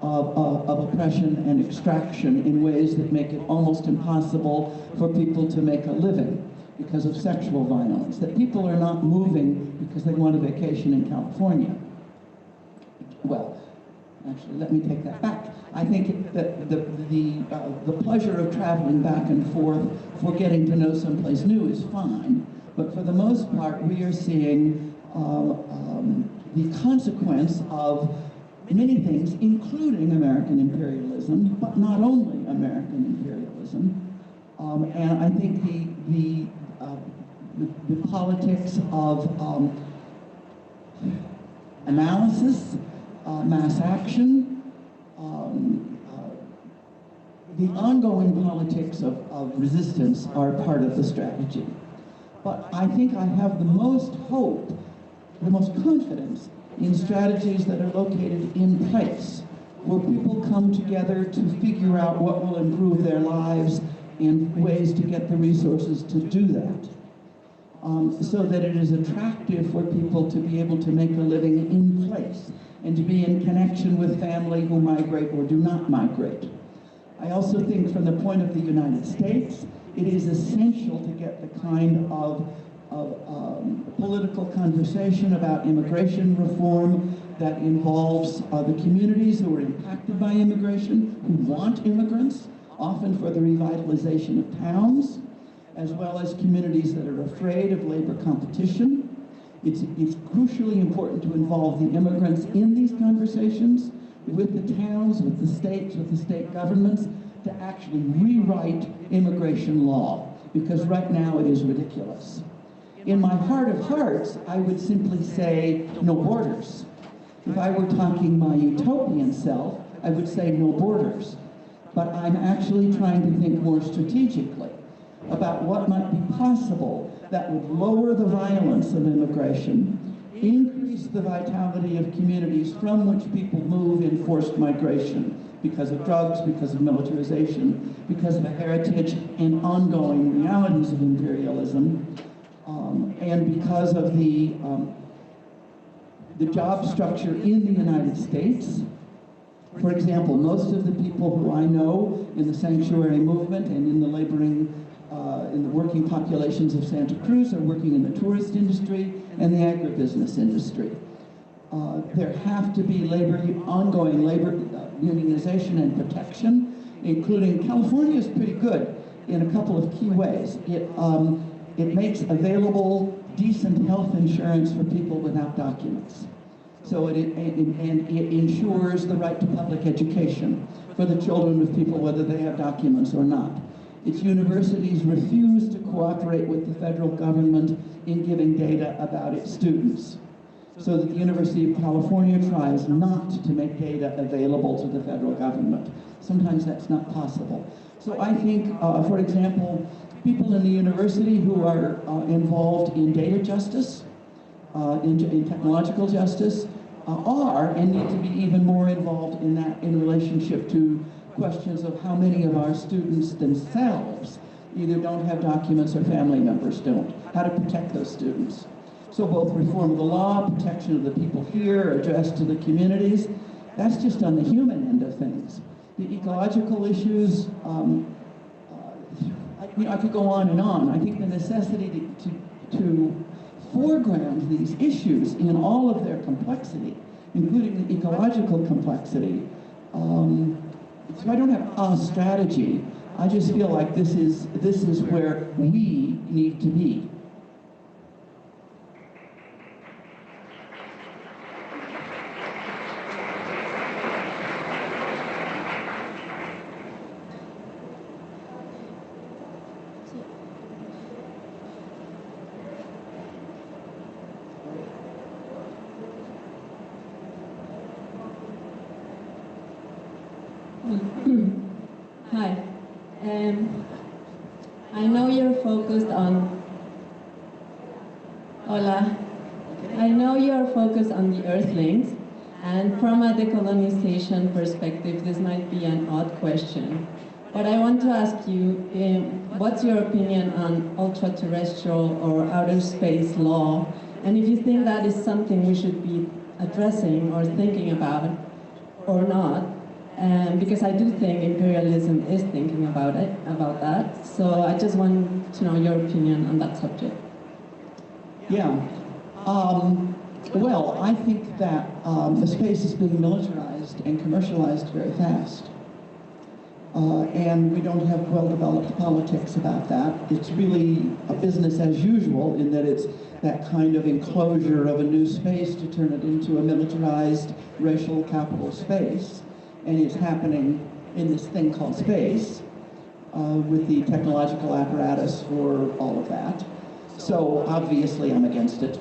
of oppression and extraction in ways that make it almost impossible for people to make a living, because of sexual violence, that people are not moving because they want a vacation in California. Well, actually, let me take that back. I think that the pleasure of traveling back and forth for getting to know someplace new is fine, but for the most part, we are seeing the consequence of many things, including American imperialism, but not only American imperialism. And I think the politics of analysis, mass action, the ongoing politics of resistance are part of the strategy. But I think I have the most hope, the most confidence in strategies that are located in place, where people come together to figure out what will improve their lives and ways to get the resources to do that. So that it is attractive for people to be able to make a living in place and to be in connection with family who migrate or do not migrate. I also think from the point of the United States, it is essential to get the kind of political conversation about immigration reform that involves the communities who are impacted by immigration, who want immigrants, often for the revitalization of towns, as well as communities that are afraid of labor competition. It's crucially important to involve the immigrants in these conversations with the towns, with the states, with the state governments, to actually rewrite immigration law, because right now it is ridiculous. In my heart of hearts, I would simply say no borders. If I were talking my utopian self, I would say no borders. But I'm actually trying to think more strategically about what might be possible that would lower the violence of immigration, increase the vitality of communities from which people move in forced migration because of drugs, because of militarization, because of a heritage and ongoing realities of imperialism, and because of the job structure in the United States. For example, most of the people who I know in the sanctuary movement and in the laboring, in the working populations of Santa Cruz are working in the tourist industry and the agribusiness industry. There have to be ongoing labor unionization and protection, including California is pretty good in a couple of key ways. It makes available decent health insurance for people without documents. So it ensures the right to public education for the children of people, whether they have documents or not. Its universities refuse to cooperate with the federal government in giving data about its students, so that the University of California tries not to make data available to the federal government. Sometimes that's not possible. So I think, for example, people in the university who are involved in data justice, in technological justice, are and need to be even more involved in that in relationship to questions of how many of our students themselves either don't have documents or family members don't, how to protect those students. So both reform of the law, protection of the people here, address to the communities, that's just on the human end of things. The ecological issues, I could go on and on. I think the necessity to foreground these issues in all of their complexity, including the ecological complexity. So I don't have a strategy. I just feel like this is where we need to be. focused on... Hola. I know you're focused on the Earthlings, and from a decolonization perspective, this might be an odd question. But I want to ask you, what's your opinion on ultra-terrestrial or outer space law? And if you think that is something we should be addressing or thinking about or not, because I do think imperialism is thinking about that. So I just want to know your opinion on that subject. Yeah. Well, I think that the space is being militarized and commercialized very fast. And we don't have well-developed politics about that. It's really a business as usual in that it's that kind of enclosure of a new space to turn it into a militarized racial capital space. And it's happening in this thing called space with the technological apparatus for all of that. So obviously I'm against it.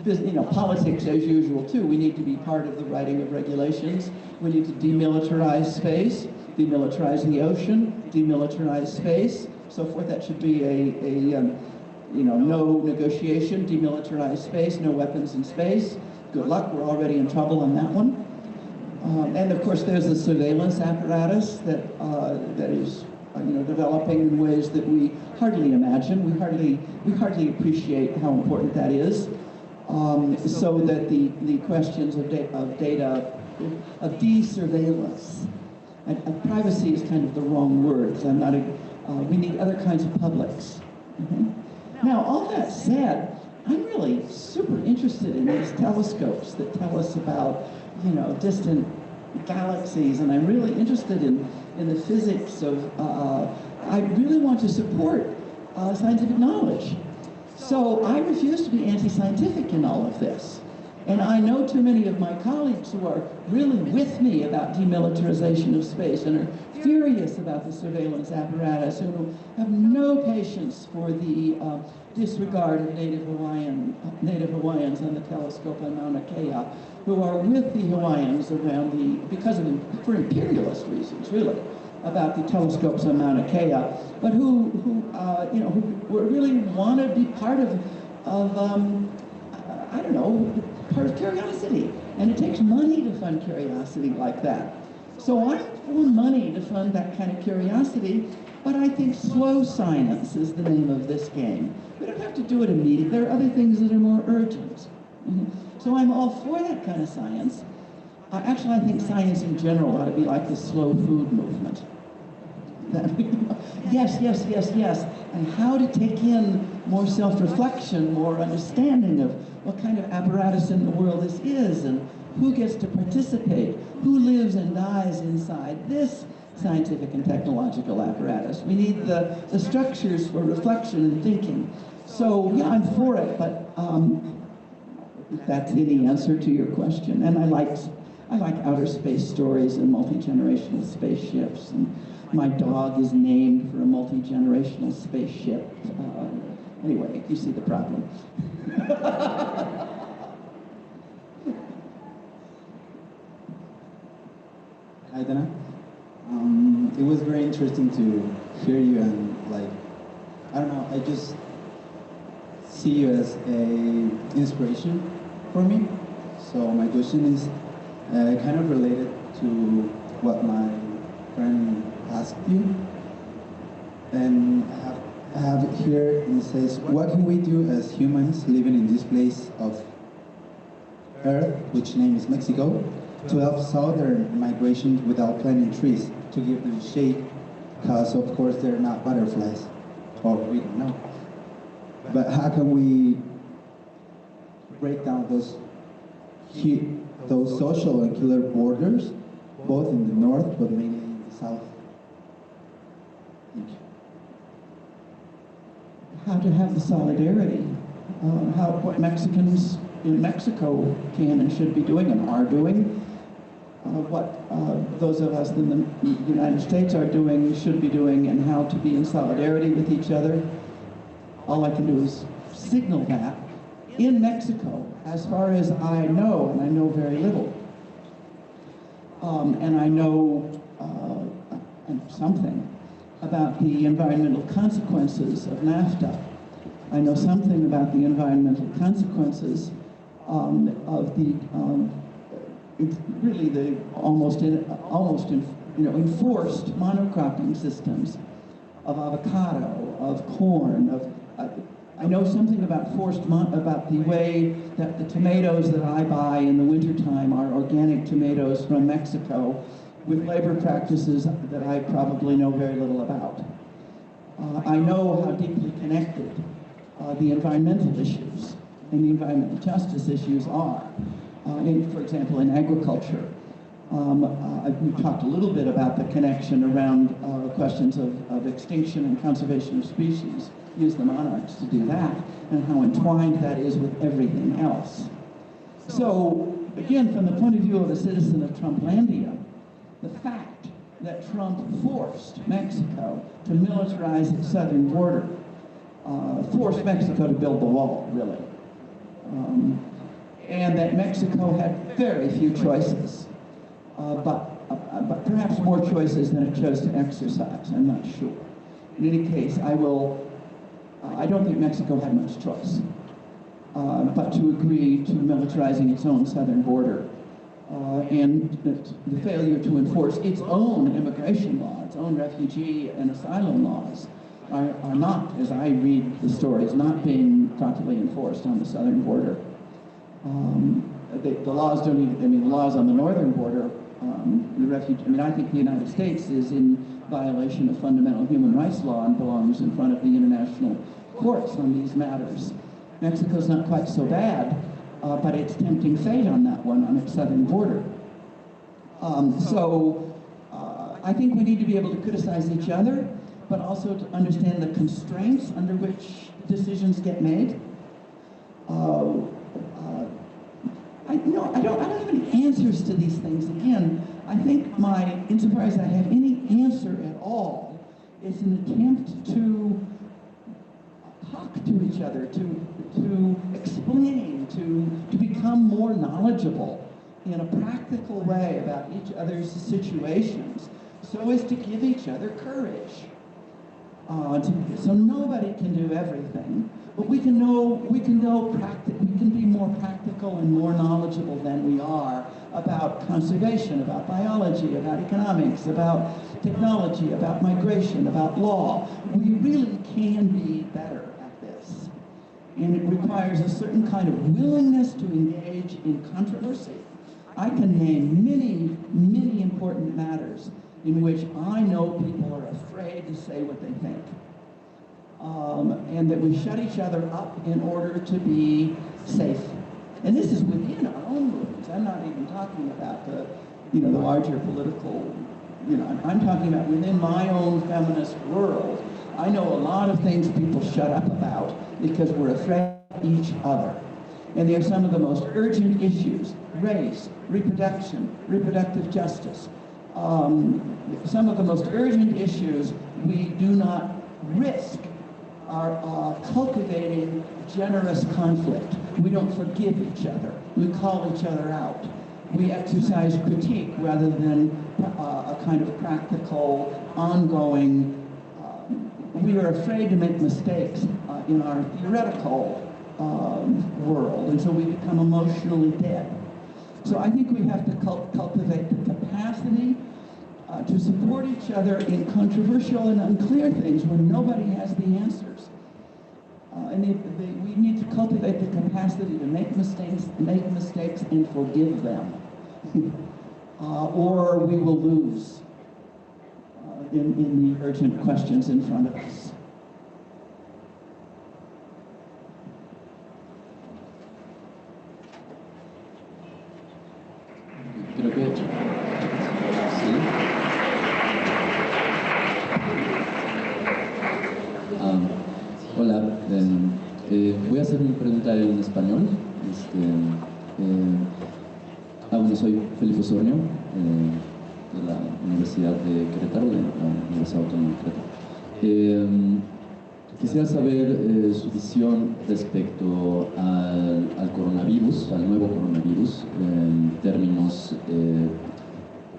You know, politics as usual too. We need to be part of the writing of regulations. We need to demilitarize space, demilitarize the ocean, demilitarize space, so forth. That should be you know, no negotiation, demilitarize space, no weapons in space. Good luck, we're already in trouble on that one. And of course there's a surveillance apparatus that is you know, developing in ways that we hardly imagine. We hardly appreciate how important that is. So that the questions of data, of de-surveillance, and privacy is kind of the wrong word, because I'm not we need other kinds of publics. Now, all that said, I'm really super interested in these telescopes that tell us about, you know, distant galaxies, and I'm really interested in the physics of, I really want to support scientific knowledge. So I refuse to be anti-scientific in all of this. And I know too many of my colleagues who are really with me about demilitarization of space and are furious about the surveillance apparatus, who have no patience for the disregard of Native Hawaiians on the telescope on Mauna Kea, who are with the Hawaiians around for imperialist reasons, really, about the telescopes on Mauna Kea, but who you know, who really want to be part of I don't know, part of curiosity. And it takes money to fund curiosity like that. So I'm for money to fund that kind of curiosity, but I think slow science is the name of this game. We don't have to do it immediately. There are other things that are more urgent. So I'm all for that kind of science. Actually, I think science in general ought to be like the slow food movement. Yes, yes, yes, yes. And how to take in more self-reflection, more understanding of what kind of apparatus in the world this is, and who gets to participate, who lives and dies inside this scientific and technological apparatus. We need the structures for reflection and thinking. So, yeah, I'm for it, but if that's any answer to your question. And I like outer space stories and multi-generational spaceships, and my dog is named for a multi-generational spaceship. Anyway, you see the problem. Hi, Donna. It was very interesting to hear you, and I don't know, I just see you as a inspiration for me. So my question is kind of related to what my friend asked you. And I have it here, and it says, what can we do as humans living in this place of Earth, which name is Mexico, to help southern migration without planting trees to give them shade? Because of course they're not butterflies, or we don't know. But how can we break down those social and killer borders, both in the north, but mainly in the south? Thank you. How to have the solidarity, what Mexicans in Mexico can and should be doing and are doing, what those of us in the United States are doing, should be doing, and how to be in solidarity with each other. All I can do is signal that in Mexico, as far as I know, and I know very little. And I know something. about the environmental consequences of NAFTA. I know something about the environmental consequences of the really the almost enforced monocropping systems of avocado, of corn, I know something about about the way that the tomatoes that I buy in the wintertime are organic tomatoes from Mexico with labor practices that I probably know very little about. I know how deeply connected the environmental issues and the environmental justice issues are. For example, in agriculture. We talked a little bit about the connection around questions of extinction and conservation of species. Use the monarchs to do that, and how entwined that is with everything else. So, again, from the point of view of a citizen of Trumplandia, the fact that Trump forced Mexico to militarize its southern border, forced Mexico to build the wall, really, and that Mexico had very few choices, but perhaps more choices than it chose to exercise. I'm not sure. In any case, I don't think Mexico had much choice but to agree to militarizing its own southern border and the failure to enforce its own immigration law, its own refugee and asylum laws are not, as I read the stories, not being properly enforced on the southern border. The laws don't even, the laws on the northern border, I think the United States is in violation of fundamental human rights law and belongs in front of the international courts on these matters. Mexico's not quite so bad, but it's tempting fate on that one, on its southern border. I think we need to be able to criticize each other, but also to understand the constraints under which decisions get made. I don't have any answers to these things. Again, I think insofar as I have any answer at all, is an attempt to talk to each other, to explain, to become more knowledgeable in a practical way about each other's situations, so as to give each other courage. So nobody can do everything, but we can be more practical and more knowledgeable than we are about conservation, about biology, about economics, about technology, about migration, about law. We really can be better at this. And it requires a certain kind of willingness to engage in controversy. I can name many, many important matters in which I know people are afraid to say what they think. And that we shut each other up in order to be safe. And this is within our own movements. I'm not even talking about the larger political, I'm talking about within my own feminist world. I know a lot of things people shut up about because we're afraid of each other. And they're some of the most urgent issues: race, reproduction, reproductive justice. Some of the most urgent issues we do not risk are cultivating generous conflict. We don't forgive each other. We call each other out. We exercise critique rather than a kind of practical, ongoing. We are afraid to make mistakes in our theoretical world, and so we become emotionally dead. So I think we have to cultivate the capacity to support each other in controversial and unclear things when nobody has the answers. We need to cultivate the capacity to make mistakes and forgive them. Or we will lose in the urgent questions in front of us. Creo que sí. Hola, voy a hacer una pregunta en español. Bueno, soy Felipe Osornio, de la Universidad de Querétaro, de la Universidad Autónoma de Querétaro. Quisiera saber su visión respecto al coronavirus, al nuevo coronavirus, en términos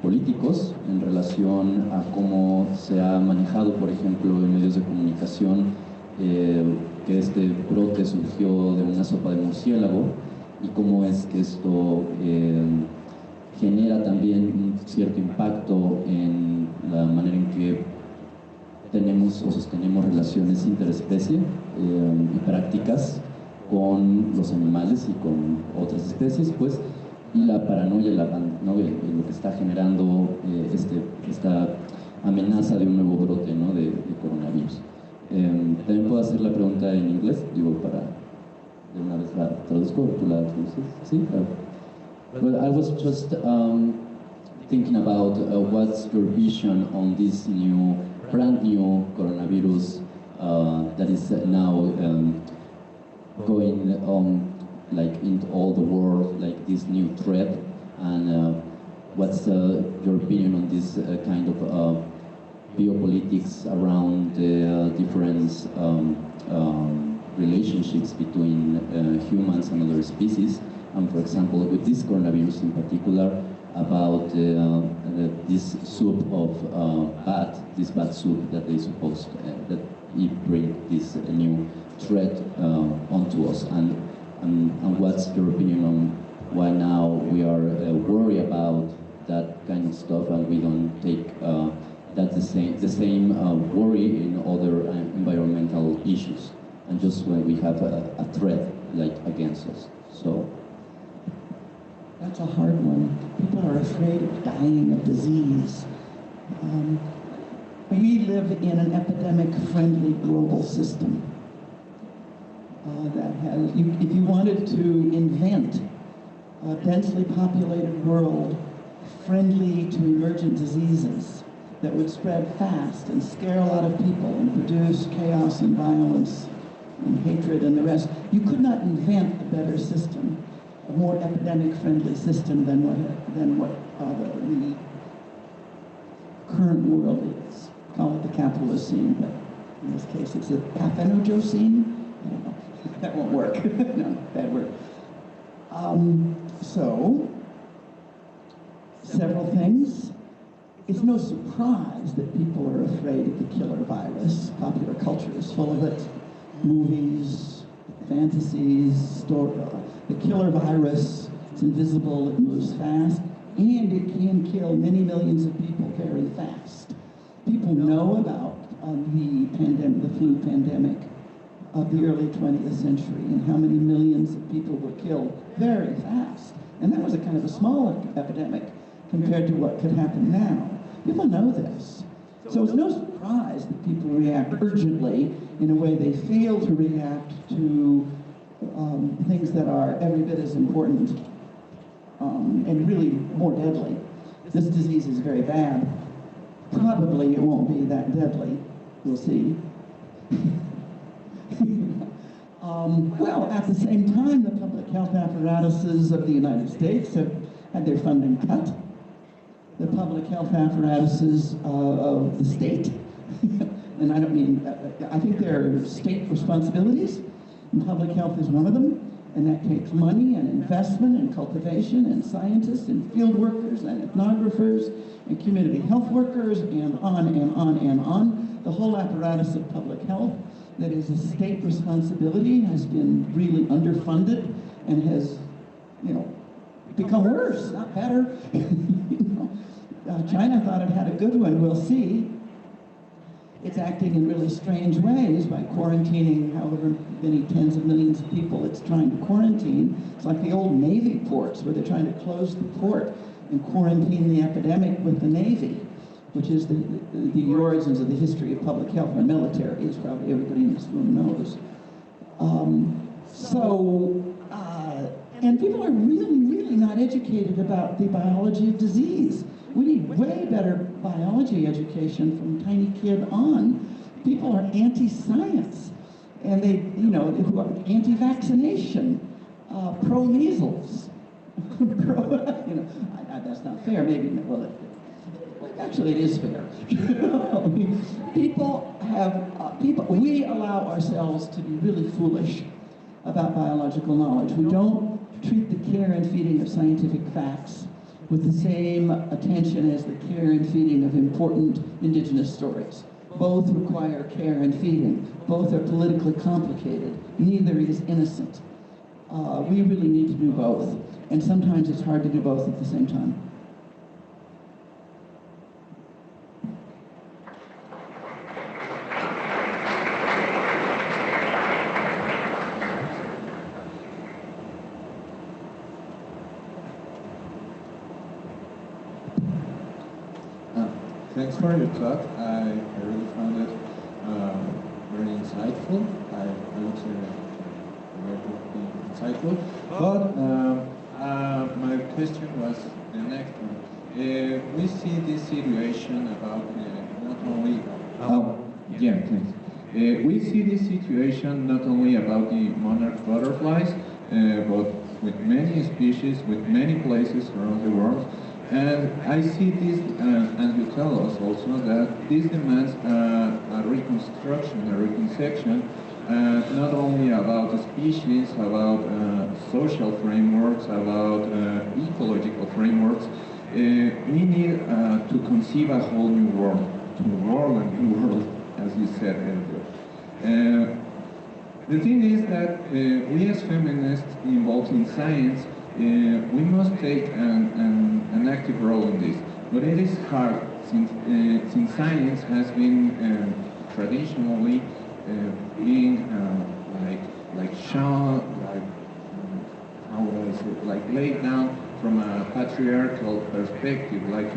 políticos en relación a cómo se ha manejado, por ejemplo, en medios de comunicación, que este brote surgió de una sopa de murciélago y cómo es que esto genera también un cierto impacto en la manera en que tenemos o sostenemos relaciones interespecie y prácticas con los animales y con otras especies, pues, y la paranoia y lo que está generando esta amenaza de un nuevo brote, ¿no?, de coronavirus. También puedo hacer la pregunta en inglés, digo, para de una vez la traduzco, ¿tú la traduces? Sí, claro. Well, I was just thinking about what's your vision on this brand new coronavirus that is now going on, like, into all the world, like this new threat, and what's your opinion on this kind of biopolitics around the different relationships between humans and other species, and for example with this coronavirus in particular, about this soup of this bad soup that they suppose that it bring this new threat onto us, and what's your opinion on why now we are worried about that kind of stuff and we don't take that the same worry in other environmental issues, and just when we have a threat like against us. So that's a hard one. People are afraid of dying of disease. We live in an epidemic-friendly global system that has, if you wanted to invent a densely populated world friendly to emergent diseases that would spread fast and scare a lot of people and produce chaos and violence and hatred and the rest, you could not invent a better system, a more epidemic-friendly system than what the current world is. Call it the capitalist scene, but in this case it's a pathenogocene. I don't know. That won't work. No, bad word. So, several things. It's no surprise that people are afraid of the killer virus. Popular culture is full of it. Movies, fantasies, the killer virus, it's invisible, it moves fast, and it can kill many millions of people very fast. People know about the flu pandemic of the early 20th century and how many millions of people were killed very fast. And that was a kind of a small epidemic compared to what could happen now. People know this. So it's no surprise that people react urgently in a way they fail to react to things that are every bit as important and really more deadly. This disease is very bad. Probably it won't be that deadly. We'll see. Well, at the same time, the public health apparatuses of the United States have had their funding cut. The public health apparatuses of the state, and I don't mean, I think there are state responsibilities, and public health is one of them, and that takes money and investment and cultivation and scientists and field workers and ethnographers and community health workers and on and on and on. The whole apparatus of public health that is a state responsibility has been really underfunded and has, become worse, not better. China thought it had a good one, we'll see. It's acting in really strange ways by quarantining however many tens of millions of people it's trying to quarantine. It's like the old Navy ports where they're trying to close the port and quarantine the epidemic with the Navy, which is the origins of the history of public health and military, as probably everybody in this room knows. And people are really, really not educated about the biology of disease. We need way better biology education from tiny kid on. People are anti-science, and they, who are anti-vaccination, pro-measles, that's not fair, maybe, well, actually it is fair. We allow ourselves to be really foolish about biological knowledge. We don't treat the care and feeding of scientific facts with the same attention as the care and feeding of important indigenous stories. Both require care and feeding. Both are politically complicated. Neither is innocent. We really need to do both. And sometimes it's hard to do both at the same time. Thanks for your talk. I really found it very insightful. I would say very insightful. But my question was the next one. We see this situation about not only... yeah, thanks. We see this situation not only about the monarch butterflies, but with many species, with many places around the world. And I see this, and you tell us also that this demands a reconstruction, a reconception, not only about the species, about social frameworks, about ecological frameworks. We need to conceive a whole new world, to world a new world, as you said earlier. The thing is that we as feminists involved in science, we must take an active role in this, but it is hard since science has been traditionally being like shown, like how would I say, like laid down from a patriarchal perspective, like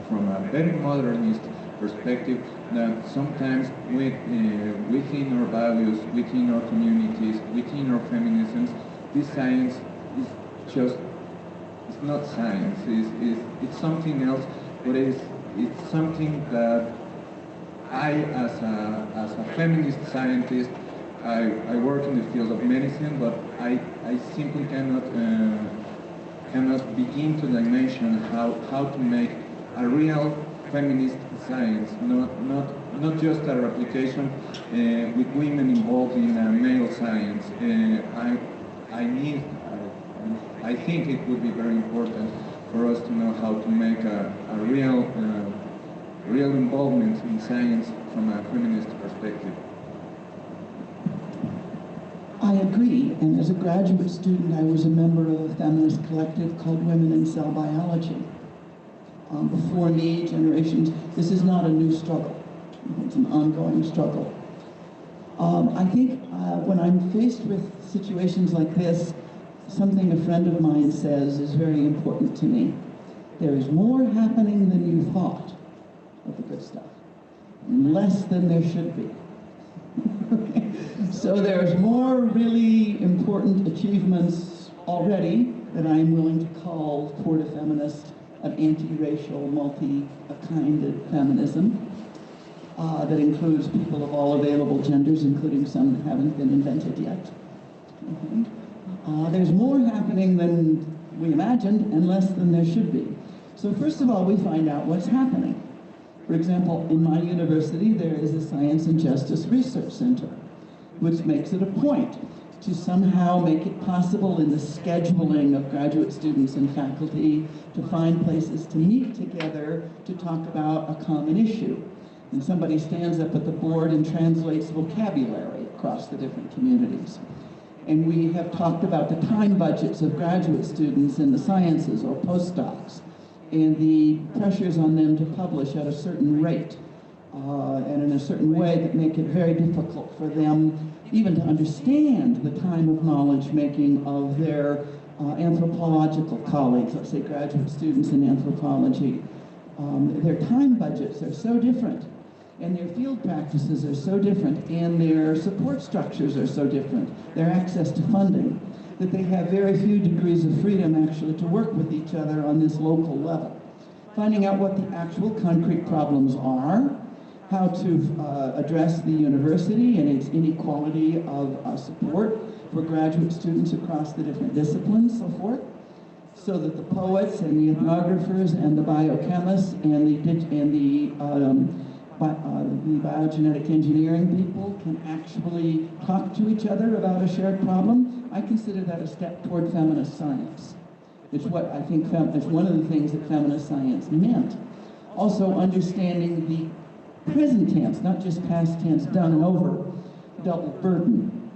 from a very modernist perspective, that sometimes within our values, within our communities, within our feminisms, this science is just, it's not science, it's something else, but it's something that I, as a feminist scientist, I work in the field of medicine, but I simply cannot begin to dimension how to make a real feminist science, not just a replication with women involved in male science. I think it would be very important for us to know how to make a real involvement in science from a feminist perspective. I agree, and as a graduate student, I was a member of a feminist collective called Women in Cell Biology. Before me, generations, this is not a new struggle. It's an ongoing struggle. I think when I'm faced with situations like this, something a friend of mine says is very important to me. There is more happening than you thought of the good stuff, and less than there should be. So there's more really important achievements already that I'm willing to call, toward a feminist, an anti-racial, multi-kinded feminism that includes people of all available genders, including some that haven't been invented yet. There's more happening than we imagined and less than there should be. So first of all, we find out what's happening. For example, in my university, there is a Science and Justice Research Center, which makes it a point to somehow make it possible in the scheduling of graduate students and faculty to find places to meet together to talk about a common issue. And somebody stands up at the board and translates vocabulary across the different communities. And we have talked about the time budgets of graduate students in the sciences or postdocs, and the pressures on them to publish at a certain rate and in a certain way that make it very difficult for them even to understand the time of knowledge making of their anthropological colleagues, let's say graduate students in anthropology. Their time budgets are so different, and their field practices are so different, and their support structures are so different, their access to funding, that they have very few degrees of freedom actually to work with each other on this local level. Finding out what the actual concrete problems are, how to address the university and its inequality of support for graduate students across the different disciplines, so forth, so that the poets and the ethnographers and the biochemists and the biogenetic engineering people can actually talk to each other about a shared problem. I consider that a step toward feminist science. It's what I think it's one of the things that feminist science meant. Also understanding the present tense, not just past tense, done and over, double burden.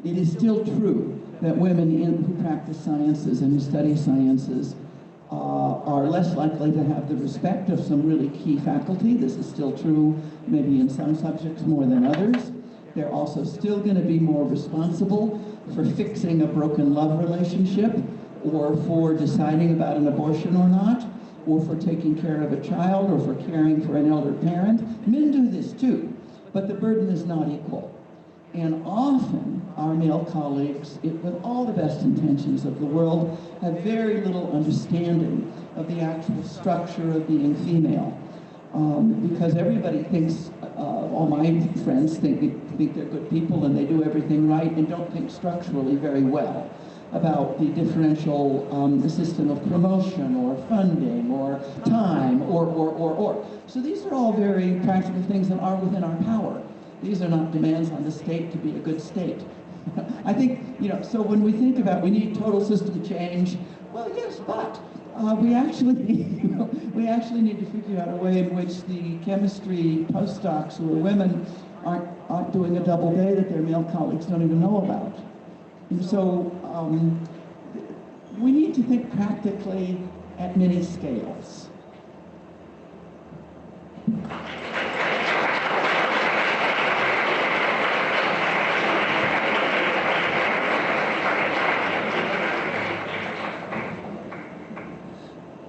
It is still true that women who practice sciences and who study sciences are less likely to have the respect of some really key faculty. This is still true maybe in some subjects more than others. They're also still going to be more responsible for fixing a broken love relationship, or for deciding about an abortion or not, or for taking care of a child, or for caring for an elder parent. Men do this too, but the burden is not equal. And often, our male colleagues, with all the best intentions of the world, have very little understanding of the actual structure of being female. Because everybody thinks, all my friends think they're good people and they do everything right, and don't think structurally very well about the differential the system of promotion or funding or time or. So these are all very practical things that are within our power. These are not demands on the state to be a good state. I think, so when we think about we need total system change, well, yes, but we actually need to figure out a way in which the chemistry postdocs who are women aren't doing a double day that their male colleagues don't even know about. And so we need to think practically at many scales.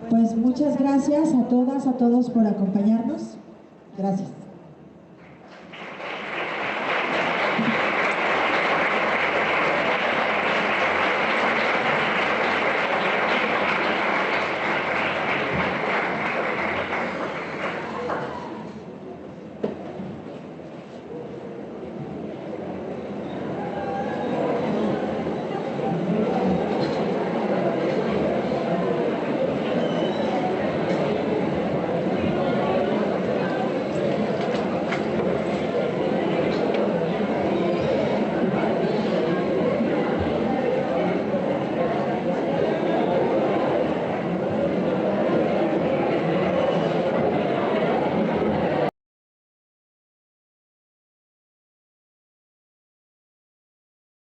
Pues muchas gracias a todas, a todos por acompañarnos. Gracias.